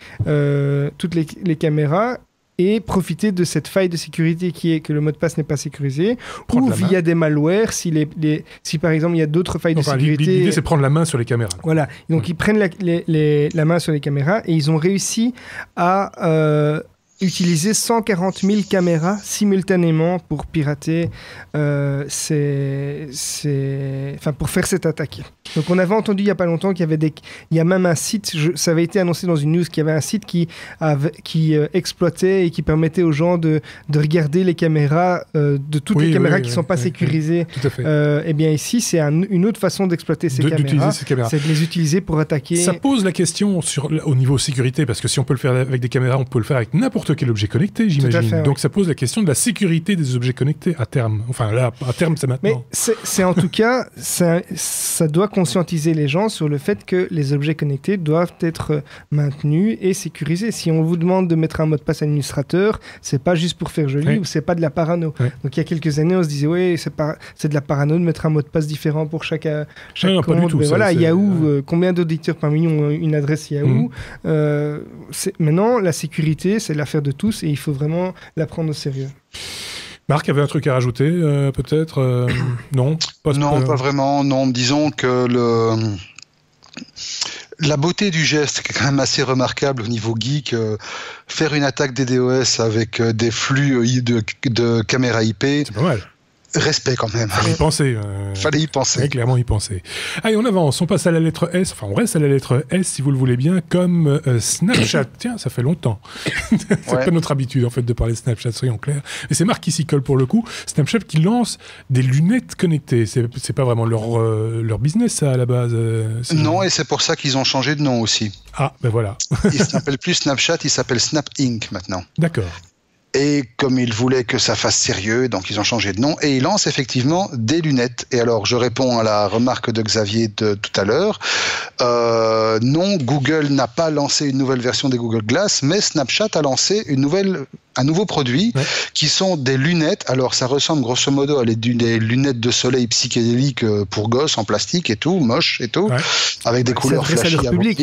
toutes les caméras, et profiter de cette faille de sécurité qui est que le mot de passe n'est pas sécurisé, ou via des malwares, si par exemple il y a d'autres failles de sécurité. L'idée c'est prendre la main sur les caméras. Voilà, donc ils prennent la main sur les caméras et ils ont réussi à utiliser 140 000 caméras simultanément pour pirater, pour faire cette attaque. Donc on avait entendu il n'y a pas longtemps qu'il y avait il y a même un site, ça avait été annoncé dans une news qu'il y avait un site qui exploitait et qui permettait aux gens de regarder les caméras, de toutes les caméras qui ne sont pas sécurisées. Tout à fait. Et bien ici, c'est une autre façon d'exploiter ces caméras, c'est de les utiliser pour attaquer. Ça pose la question au niveau sécurité, parce que si on peut le faire avec des caméras, on peut le faire avec n'importe quel objet connecté, j'imagine. Donc ça pose la question de la sécurité des objets connectés à terme. Enfin là, à terme, c'est maintenant. Mais c'est en tout cas, ça doit conscientiser les gens sur le fait que les objets connectés doivent être maintenus et sécurisés. Si on vous demande de mettre un mot de passe administrateur, c'est pas juste pour faire joli, ou c'est pas de la parano. Donc il y a quelques années, on se disait c'est de la parano de mettre un mot de passe différent pour chaque compte. Pas du tout, mais voilà, Yahoo, combien d'auditeurs parmi nous ont une adresse Yahoo? Maintenant, la sécurité, c'est l'affaire de tous et il faut vraiment la prendre au sérieux. Marc avait un truc à rajouter, peut-être Non, pas vraiment. Non, disons que la beauté du geste, qui est quand même assez remarquable au niveau geek, faire une attaque DDoS avec des flux de caméras IP. C'est pas mal. Respect quand même. Fallait y penser. Fallait y penser. Ouais, clairement y penser. Allez, on avance, on passe à la lettre S. Enfin, on reste à la lettre S, si vous le voulez bien, comme Snapchat. Tiens, ça fait longtemps. C'est pas notre habitude, en fait, de parler de Snapchat, soyons clairs. Et c'est Marc qui s'y colle pour le coup. Snapchat qui lance des lunettes connectées. C'est pas vraiment leur business, ça, à la base. Non, et c'est pour ça qu'ils ont changé de nom aussi. Ah, ben voilà. Ils ne s'appellent plus Snapchat, ils s'appellent Snap Inc. maintenant. D'accord. Et comme ils voulaient que ça fasse sérieux, donc ils ont changé de nom et ils lancent effectivement des lunettes. Et alors, je réponds à la remarque de Xavier de tout à l'heure. Non, Google n'a pas lancé une nouvelle version des Google Glass, mais Snapchat a lancé un nouveau produit qui sont des lunettes. Alors, ça ressemble grosso modo à des lunettes de soleil psychédéliques pour gosses en plastique et tout, moche et tout, avec des couleurs flashy à public,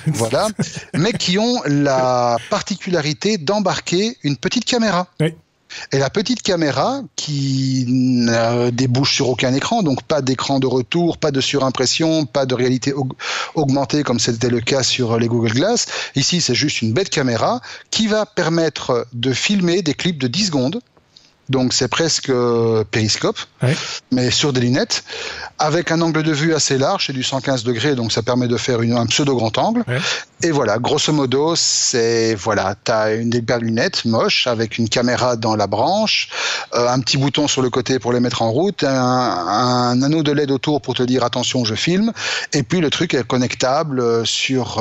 voilà, mais qui ont la particularité d'embarquer une petite caméra. Oui. Et la petite caméra qui ne débouche sur aucun écran, donc pas d'écran de retour, pas de surimpression, pas de réalité augmentée comme c'était le cas sur les Google Glass. Ici, c'est juste une bête caméra qui va permettre de filmer des clips de 10 secondes. Donc c'est presque périscope, mais sur des lunettes, avec un angle de vue assez large, c'est du 115 degrés, donc ça permet de faire un pseudo grand angle. Et voilà, grosso modo, t'as une des paires de lunettes moches avec une caméra dans la branche, un petit bouton sur le côté pour les mettre en route, un anneau de LED autour pour te dire attention, je filme, et puis le truc est connectable sur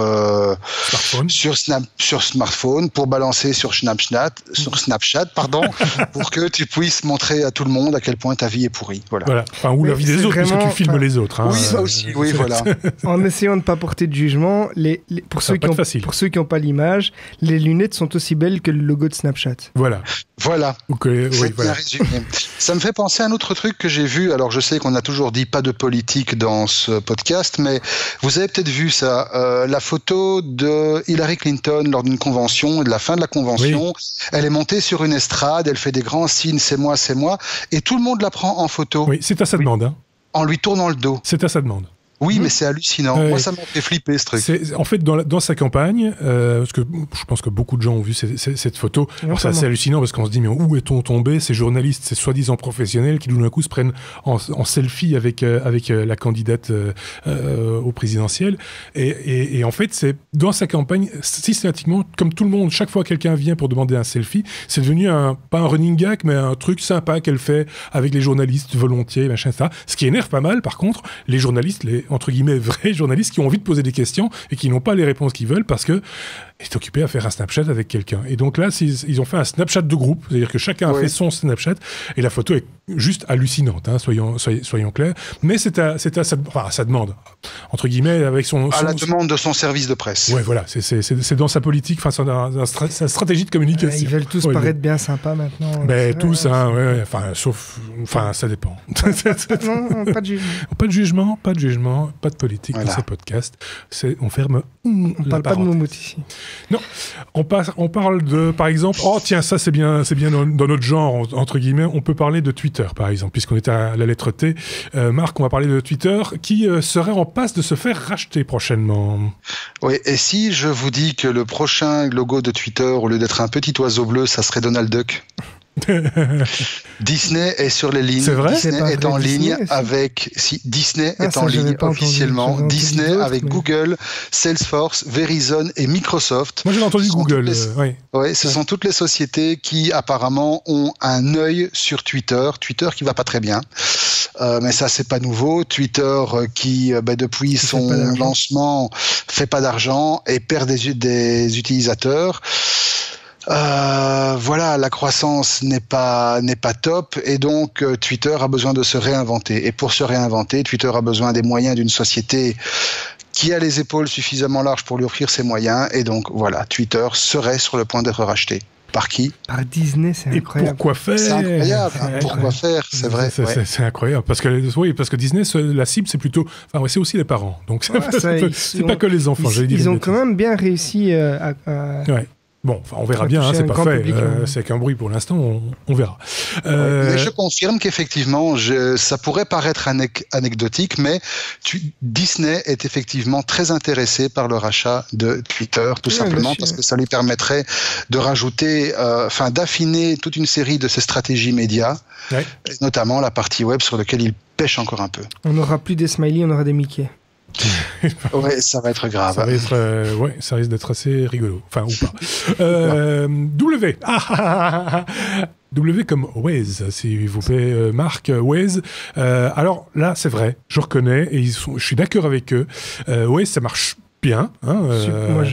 smartphone pour balancer sur Snapchat, pour que tu puisses montrer à tout le monde à quel point ta vie est pourrie. Voilà. Enfin, ou la vie des autres, puisque tu filmes les autres. Oui, ça aussi. Oui, voilà. En essayant de ne pas porter de jugement, pour ceux qui n'ont pas l'image, les lunettes sont aussi belles que le logo de Snapchat. Voilà. Bien résumé. Ça me fait penser à un autre truc que j'ai vu. Alors, je sais qu'on a toujours dit pas de politique dans ce podcast, mais vous avez peut-être vu ça. La photo de Hillary Clinton lors d'une convention, de la fin de la convention. Elle est montée sur une estrade, elle fait des grands signes, c'est moi, et tout le monde la prend en photo. Oui, c'est à sa demande. Hein. En lui tournant le dos. C'est à sa demande. Oui, mais c'est hallucinant. Moi, ça m'a fait flipper, ce truc. En fait, dans sa campagne, parce que je pense que beaucoup de gens ont vu cette photo. Alors, c'est assez hallucinant parce qu'on se dit, mais où est-on tombé? Ces journalistes, ces soi-disant professionnels qui, tout d'un coup, se prennent en selfie avec la candidate au présidentiel. Et en fait, c'est dans sa campagne, systématiquement, comme tout le monde, chaque fois que quelqu'un vient pour demander un selfie, c'est devenu pas un running gag, mais un truc sympa qu'elle fait avec les journalistes volontiers, machin, ça. Ce qui énerve pas mal, par contre, les journalistes, entre guillemets vrais journalistes qui ont envie de poser des questions et qui n'ont pas les réponses qu'ils veulent parce que est occupé à faire un Snapchat avec quelqu'un. Et donc là, ils ont fait un Snapchat de groupe, c'est-à-dire que chacun a fait son Snapchat et la photo est juste hallucinante, hein, soyons clairs. Mais c'est à sa demande, entre guillemets, avec à la demande de son service de presse. Ouais, voilà, c'est dans sa politique, enfin sa stratégie de communication. Ils veulent tous paraître bien sympas maintenant. Tous, enfin, ça dépend. Non, pas de jugement. Pas de jugement, pas de politique dans ce podcast. On ferme. On parle pas de moumoute ici. Non, on parle de, par exemple, oh tiens, ça c'est bien dans notre genre, entre guillemets, on peut parler de Twitter, par exemple, puisqu'on est à la lettre T. Marc, on va parler de Twitter, qui serait en passe de se faire racheter prochainement. Oui, et si je vous dis que le prochain logo de Twitter, au lieu d'être un petit oiseau bleu, ça serait Donald Duck. Disney est sur les lignes. C'est vrai ? Disney est en ligne avec Disney est en ligne officiellement. Disney avec Google, Salesforce, Verizon et Microsoft. Moi j'ai entendu Google. Oui, ce sont toutes les sociétés qui apparemment ont un œil sur Twitter. Twitter qui va pas très bien. Mais ça c'est pas nouveau. Twitter qui depuis son lancement fait pas d'argent et perd des utilisateurs. Voilà, la croissance n'est pas top et donc Twitter a besoin de se réinventer. Et pour se réinventer, Twitter a besoin des moyens d'une société qui a les épaules suffisamment larges pour lui offrir ces moyens. Et donc voilà, Twitter serait sur le point d'être racheté. Par qui ? Par Disney, c'est incroyable. Et pourquoi faire ? C'est incroyable. Pourquoi faire ? C'est vrai. C'est incroyable parce que Disney, la cible, c'est plutôt, c'est aussi les parents. Donc c'est pas que les enfants. Ils ont quand même bien réussi à. Bon, on verra bien, c'est pas fait. C'est qu'un bruit pour l'instant, on verra. Mais je confirme qu'effectivement, ça pourrait paraître anecdotique, mais Disney est effectivement très intéressé par le rachat de Twitter, tout simplement parce que ça lui permettrait de rajouter, d'affiner toute une série de ses stratégies médias, notamment la partie web sur laquelle il pêche encore un peu. On n'aura plus des smileys, on aura des Mickey. Ouais, ça va être grave. Ça risque d'être assez rigolo. Enfin, ou pas. W. W comme Waze, s'il vous plaît, Marc, Waze. Alors là, c'est vrai, je reconnais, et je suis d'accord avec eux. Waze, ça marche bien. Moi,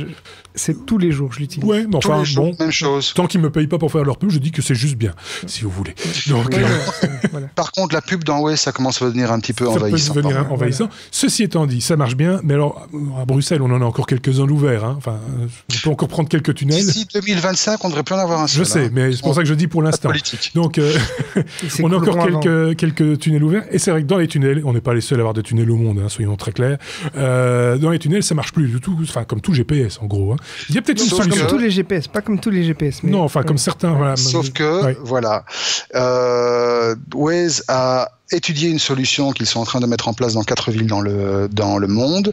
c'est tous les jours, je l'utilise. Ouais, mais enfin, même chose. Tant qu'ils ne me payent pas pour faire leur pub, je dis que c'est juste bien, si vous voulez. Donc, voilà. Par contre, la pub dans Waze, ça commence à devenir un petit peu envahissant. Ça peut devenir envahissant. Ceci étant dit, ça marche bien, mais alors, à Bruxelles, on en a encore quelques-uns d'ouverts. Enfin, on peut encore prendre quelques tunnels. D'ici 2025, on ne devrait plus en avoir un seul. Je sais, mais c'est pour ça que je dis pour l'instant. Donc, on a encore quelques tunnels ouverts. Et c'est vrai que dans les tunnels, on n'est pas les seuls à avoir des tunnels au monde, soyons très clairs. Dans les tunnels, ça marche plus du tout. Enfin, comme tout GPS, en gros. Il y a peut-être une solution. Comme tous les GPS, pas comme tous les GPS. Mais... Non, comme certains. Voilà. Sauf que, Waze a étudié une solution qu'ils sont en train de mettre en place dans 4 villes dans le monde.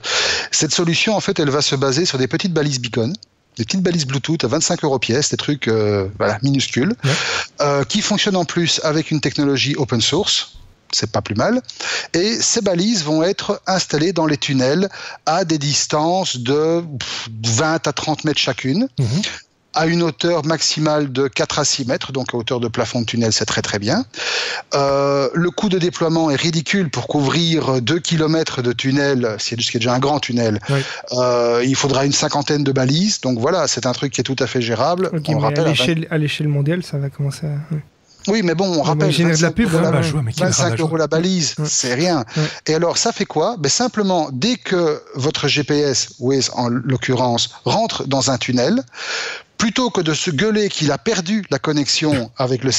Cette solution, en fait, elle va se baser sur des petites balises beacon. Des petites balises Bluetooth à 25 € pièce, des trucs minuscules, qui fonctionnent en plus avec une technologie open source. C'est pas plus mal. Et ces balises vont être installées dans les tunnels à des distances de 20 à 30 mètres chacune, à une hauteur maximale de 4 à 6 mètres, donc à hauteur de plafond de tunnel, c'est très très bien. Le coût de déploiement est ridicule pour couvrir 2 km de tunnel, ce qui est déjà un grand tunnel. Il faudra une 50aine de balises, donc voilà, c'est un truc qui est tout à fait gérable. Okay, à l'échelle mondiale, ça va commencer à... Oui, mais bon, on rappelle, 25 € la balise, c'est rien. Et alors, ça fait quoi ? Simplement, dès que votre GPS, Waze en l'occurrence, rentre dans un tunnel, plutôt que de se gueuler qu'il a perdu la connexion avec le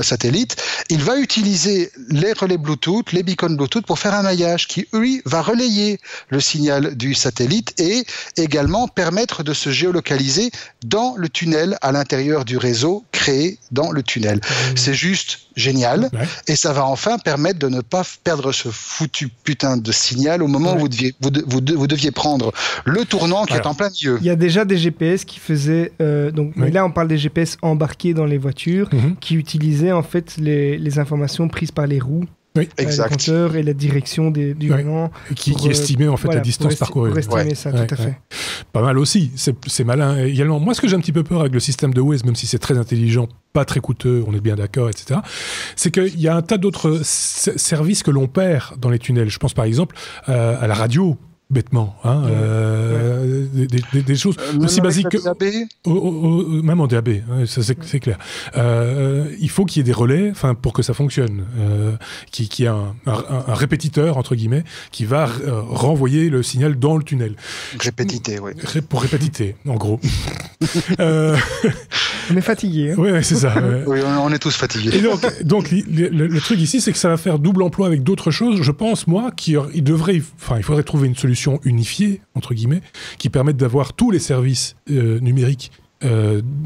satellite, il va utiliser les relais Bluetooth, les beacons Bluetooth pour faire un maillage qui, lui, va relayer le signal du satellite et également permettre de se géolocaliser dans le tunnel à l'intérieur du réseau créé dans le tunnel. C'est juste génial et ça va enfin permettre de ne pas perdre ce foutu putain de signal au moment où vous deviez prendre le tournant qui est en plein milieu. Il y a déjà des GPS qui faisaient mais là on parle des GPS embarqués dans les voitures qui utilisaient en fait les informations prises par les roues. Oui, exact. Le compteur et la direction du volant. Qui estimait en fait la distance parcourue. Pour estimer ça, tout à fait. Pas mal aussi, c'est malin également. Moi, ce que j'ai un petit peu peur avec le système de Waze, même si c'est très intelligent, pas très coûteux, on est bien d'accord, etc., c'est qu'il y a un tas d'autres services que l'on perd dans les tunnels. Je pense par exemple à la radio. Bêtement, des choses aussi basiques que même en DAB, ça c'est clair. Il faut qu'il y ait des relais, pour que ça fonctionne, qu'il y ait un répétiteur entre guillemets qui va renvoyer le signal dans le tunnel. Répétité, oui. Pour répétiter, en gros. On est fatigué. Hein. Oui, c'est ça. Oui, on est tous fatigués. Et donc le truc ici, c'est que ça va faire double emploi avec d'autres choses. Je pense, moi, il faudrait trouver une solution unifiée, entre guillemets, qui permette d'avoir tous les services numériques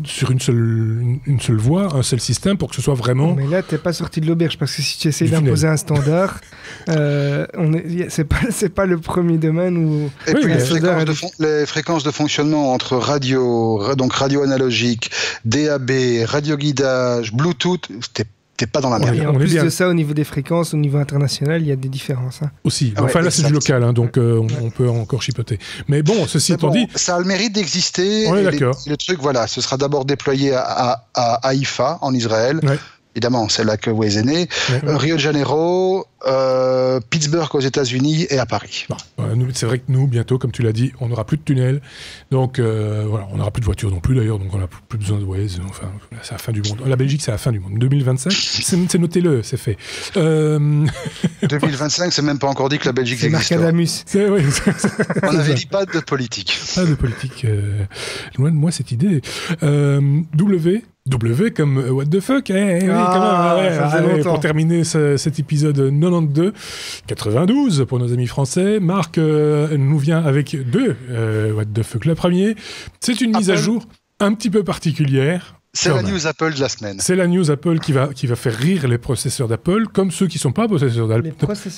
sur une seule voie, un seul système, pour que ce soit vraiment... Mais là, t'es pas sorti de l'auberge, parce que si tu essaies d'imposer un standard, c'est pas le premier domaine où... Et puis les fréquences de fonctionnement entre radio analogique, DAB, radioguidage, Bluetooth, t'es pas dans la merde. Et en plus de ça, au niveau des fréquences, au niveau international, il y a des différences. Hein. Aussi. Enfin, là, c'est du local, hein, donc on peut encore chipoter. Mais bon, ceci étant dit... Ça a le mérite d'exister. On est d'accord. Le truc, voilà, ce sera d'abord déployé à Haïfa, en Israël. Ouais. Évidemment, c'est là que Waze est né. Rio de Janeiro, Pittsburgh aux États-Unis et à Paris. Bon, c'est vrai que nous, bientôt, comme tu l'as dit, on n'aura plus de tunnels. Donc, voilà, on n'aura plus de voitures non plus, d'ailleurs. Donc, on n'a plus besoin de Waze. Enfin, c'est la fin du monde. La Belgique, c'est la fin du monde. 2025, c'est notez-le, c'est fait. 2025, c'est même pas encore dit que la Belgique existe. C'est Marcadamus. On n'avait dit pas de politique. Pas de politique. Loin de moi, cette idée. W comme what the fuck, pour terminer cet épisode 92 pour nos amis français. Marc nous vient avec deux what the fuck. Le premier, c'est une mise à jour un petit peu particulière. C'est la news Apple de la semaine. C'est la news Apple qui va faire rire les processeurs d'Apple, comme ceux qui ne sont pas possesseurs d'Apple.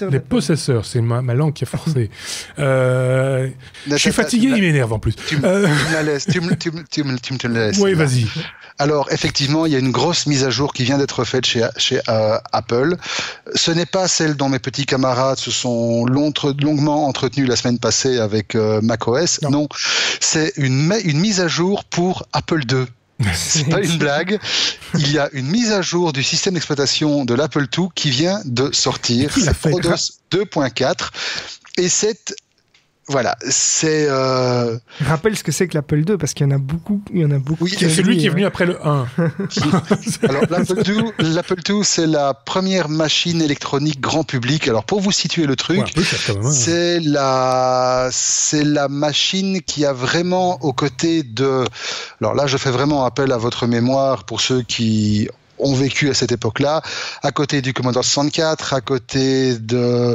Les possesseurs, c'est ma langue qui est forcée. Je suis fatigué, il m'énerve en plus. Tu me la laisses. Tu me la laisses. Oui, vas-y. Alors, effectivement, il y a une grosse mise à jour qui vient d'être faite chez Apple. Ce n'est pas celle dont mes petits camarades se sont longuement entretenus la semaine passée avec macOS. Non, c'est une mise à jour pour Apple II. C'est pas une blague. Il y a une mise à jour du système d'exploitation de l'Apple II qui vient de sortir. C'est Prodos 2.4. Et c'est... Rappelle ce que c'est que l'Apple II, parce qu'il y en a beaucoup. Oui, c'est celui qui est venu après le 1. Alors, l'Apple II, c'est la première machine électronique grand public. Alors, pour vous situer le truc, c'est la machine qui a vraiment aux côtés de... Alors là, je fais vraiment appel à votre mémoire pour ceux qui ont vécu à cette époque-là, à côté du Commodore 64, à côté des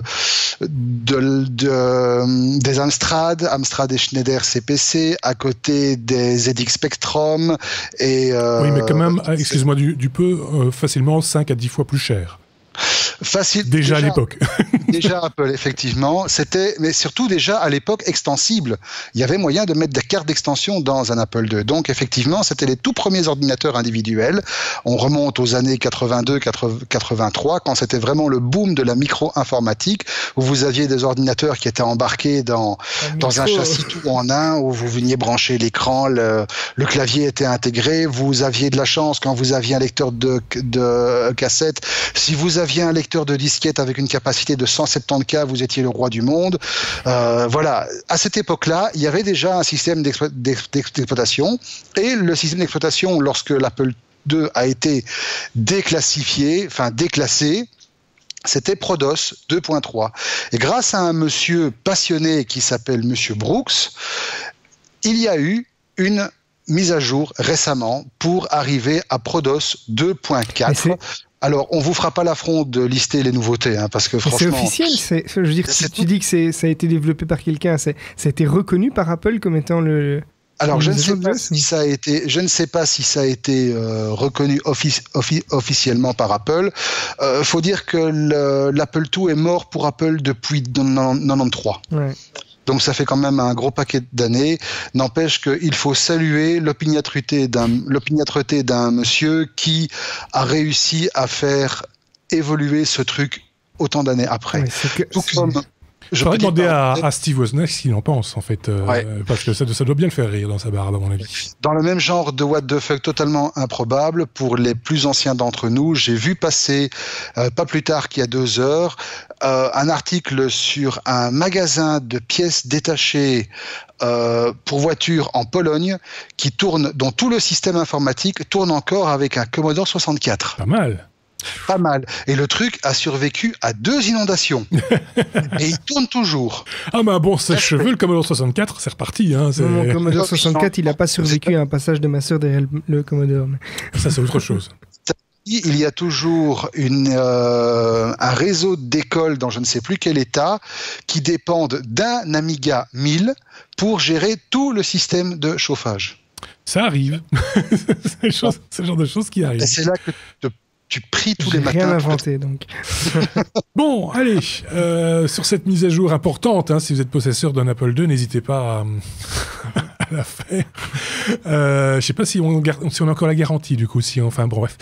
Amstrad et Schneider CPC, à côté des ZX Spectrum et... Oui, mais quand même, excuse-moi du peu, facilement 5 à 10 fois plus cher. Déjà à l'époque. Déjà Apple, effectivement. Mais surtout déjà à l'époque extensible. Il y avait moyen de mettre des cartes d'extension dans un Apple II. Donc effectivement, c'était les tout premiers ordinateurs individuels. On remonte aux années 82-83, quand c'était vraiment le boom de la micro-informatique, où vous aviez des ordinateurs qui étaient embarqués dans un châssis tout en un, où vous veniez brancher l'écran, le clavier était intégré. Vous aviez de la chance quand vous aviez un lecteur de cassette. Si vous aviez un lecteur de disquette avec une capacité de 170K, vous étiez le roi du monde. Voilà. À cette époque-là, il y avait déjà un système d'exploitation. Et le système d'exploitation, lorsque l'Apple II a été déclassé, c'était Prodos 2.3. Et grâce à un monsieur passionné qui s'appelle Monsieur Brooks, il y a eu une mise à jour récemment pour arriver à Prodos 2.4. Alors, on vous fera pas l'affront de lister les nouveautés, hein, parce que franchement... C'est officiel, je veux dire, si tu dis que ça a été développé par quelqu'un, ça a été reconnu par Apple comme étant le... Alors, je ne sais pas si ça a été reconnu officiellement par Apple. Faut dire que l'Apple II est mort pour Apple depuis 1993. Ouais. Donc ça fait quand même un gros paquet d'années. N'empêche qu'il faut saluer l'opiniâtreté d'un monsieur qui a réussi à faire évoluer ce truc autant d'années après. Je pourrais demander à Steve Wozniak ce qu'il en pense, en fait, parce que ça doit bien le faire rire dans sa barbe, à mon avis. Dans le même genre de what the fuck totalement improbable, pour les plus anciens d'entre nous, j'ai vu passer, pas plus tard qu'il y a 2 heures, un article sur un magasin de pièces détachées pour voitures en Pologne dont tout le système informatique tourne encore avec un Commodore 64. Pas mal. Pas mal. Et le truc a survécu à 2 inondations. Et il tourne toujours. Ah bah bon sèche-cheveux, le Commodore 64, c'est reparti. Hein, Mon Commodore 64, il n'a pas survécu à un passage de ma sœur derrière le Commodore. Mais... Ça, c'est autre chose. Il y a toujours un réseau d'écoles dans je ne sais plus quel état qui dépendent d'un Amiga 1000 pour gérer tout le système de chauffage. Ça arrive. C'est le genre de choses qui arrivent. Et c'est là que tu pries tous les matins. Rien inventé, donc. Bon, allez, sur cette mise à jour importante, hein, si vous êtes possesseur d'un Apple II, n'hésitez pas à la faire. Je sais pas si on a encore la garantie, du coup. Enfin, bon, bref.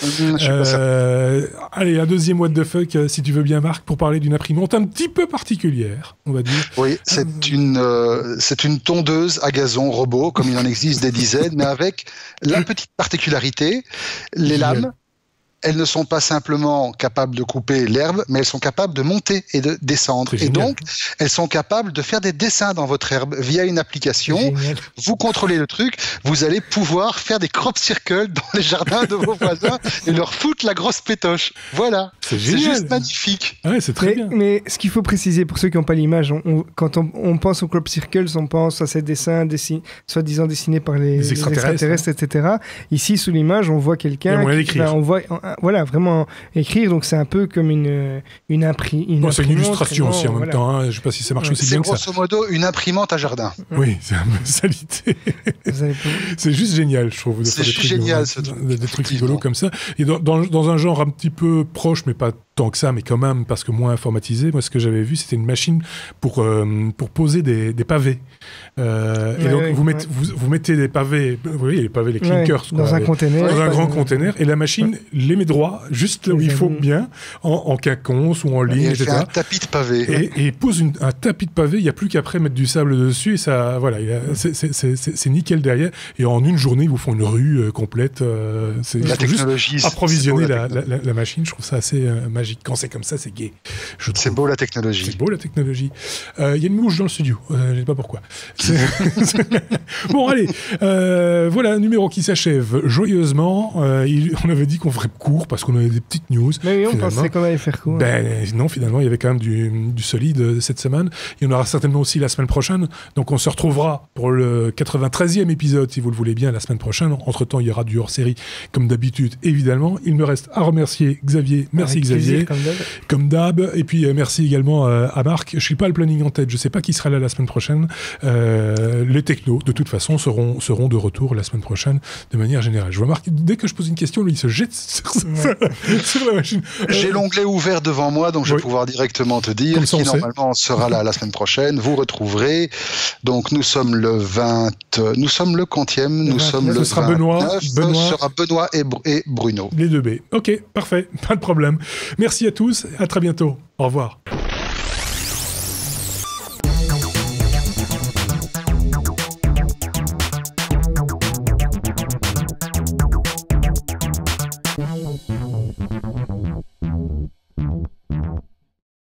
Allez, un deuxième what the fuck, si tu veux bien, Marc, pour parler d'une imprimante un petit peu particulière, on va dire. Oui, c'est une tondeuse à gazon robot, comme il en existe des dizaines, mais avec la petite particularité, les lames, elles ne sont pas simplement capables de couper l'herbe, mais elles sont capables de monter et de descendre. Et donc, elles sont capables de faire des dessins dans votre herbe via une application. Vous contrôlez le truc, vous allez pouvoir faire des crop circles dans les jardins de vos voisins et leur foutre la grosse pétoche. Voilà. C'est juste magnifique. Ouais, c'est très bien. Mais ce qu'il faut préciser pour ceux qui n'ont pas l'image, quand on pense aux crop circles, on pense à ces dessins soi-disant dessinés par les extraterrestres, etc. Ici, sous l'image, on voit quelqu'un voilà, vraiment écrire, donc c'est un peu comme une imprimante. C'est une illustration aussi en même temps, hein. Je ne sais pas si ça marche aussi bien que ça. C'est grosso modo une imprimante à jardin. Oui, c'est un peu ça l'idée. C'est juste génial, je trouve. C'est juste génial, des trucs rigolos comme ça. Et dans un genre un petit peu proche, mais pas tant que ça, mais quand même, parce que moins informatisé, moi ce que j'avais vu, c'était une machine pour poser des pavés. Et donc vous mettez des pavés, vous voyez les pavés, les clinkers, dans un container. Dans un grand container, et la machine les met droit, juste là où il faut bien, en quinconce ou en ligne, etc. Et un tapis de pavé. Et pose un tapis de pavé, il n'y a plus qu'après mettre du sable dessus, et ça, voilà, c'est nickel derrière. Et en une journée, ils vous font une rue complète. La technologie, juste approvisionner la machine, je trouve ça assez magique. Quand c'est comme ça, c'est gai. C'est beau la technologie. C'est beau la technologie. Il y a une mouche dans le studio, je ne sais pas pourquoi. Bon, allez, voilà un numéro qui s'achève joyeusement. On avait dit qu'on ferait court parce qu'on avait des petites news. Mais oui, on pensait qu'on allait faire court. Non, finalement, il y avait quand même du solide cette semaine. Il y en aura certainement aussi la semaine prochaine. Donc, on se retrouvera pour le 93e épisode, si vous le voulez bien, la semaine prochaine. Entre-temps, il y aura du hors-série, comme d'habitude, évidemment. Il me reste à remercier Xavier. Merci avec Xavier. Comme d'hab. Et puis, merci également à Marc. Je ne suis pas le planning en tête. Je ne sais pas qui sera là la semaine prochaine. Les technos, de toute façon, seront de retour la semaine prochaine, de manière générale. Je vois Marc, dès que je pose une question, lui, il se jette sur la machine. J'ai l'onglet ouvert devant moi, donc je vais pouvoir directement te dire qui normalement sera là la semaine prochaine. Vous retrouverez. Donc nous sommes le 20, nous sommes le 20e, nous sommes le 29. Benoît. Ce sera Benoît et Bruno. Les 2 B. Ok, parfait, pas de problème. Merci à tous, à très bientôt. Au revoir.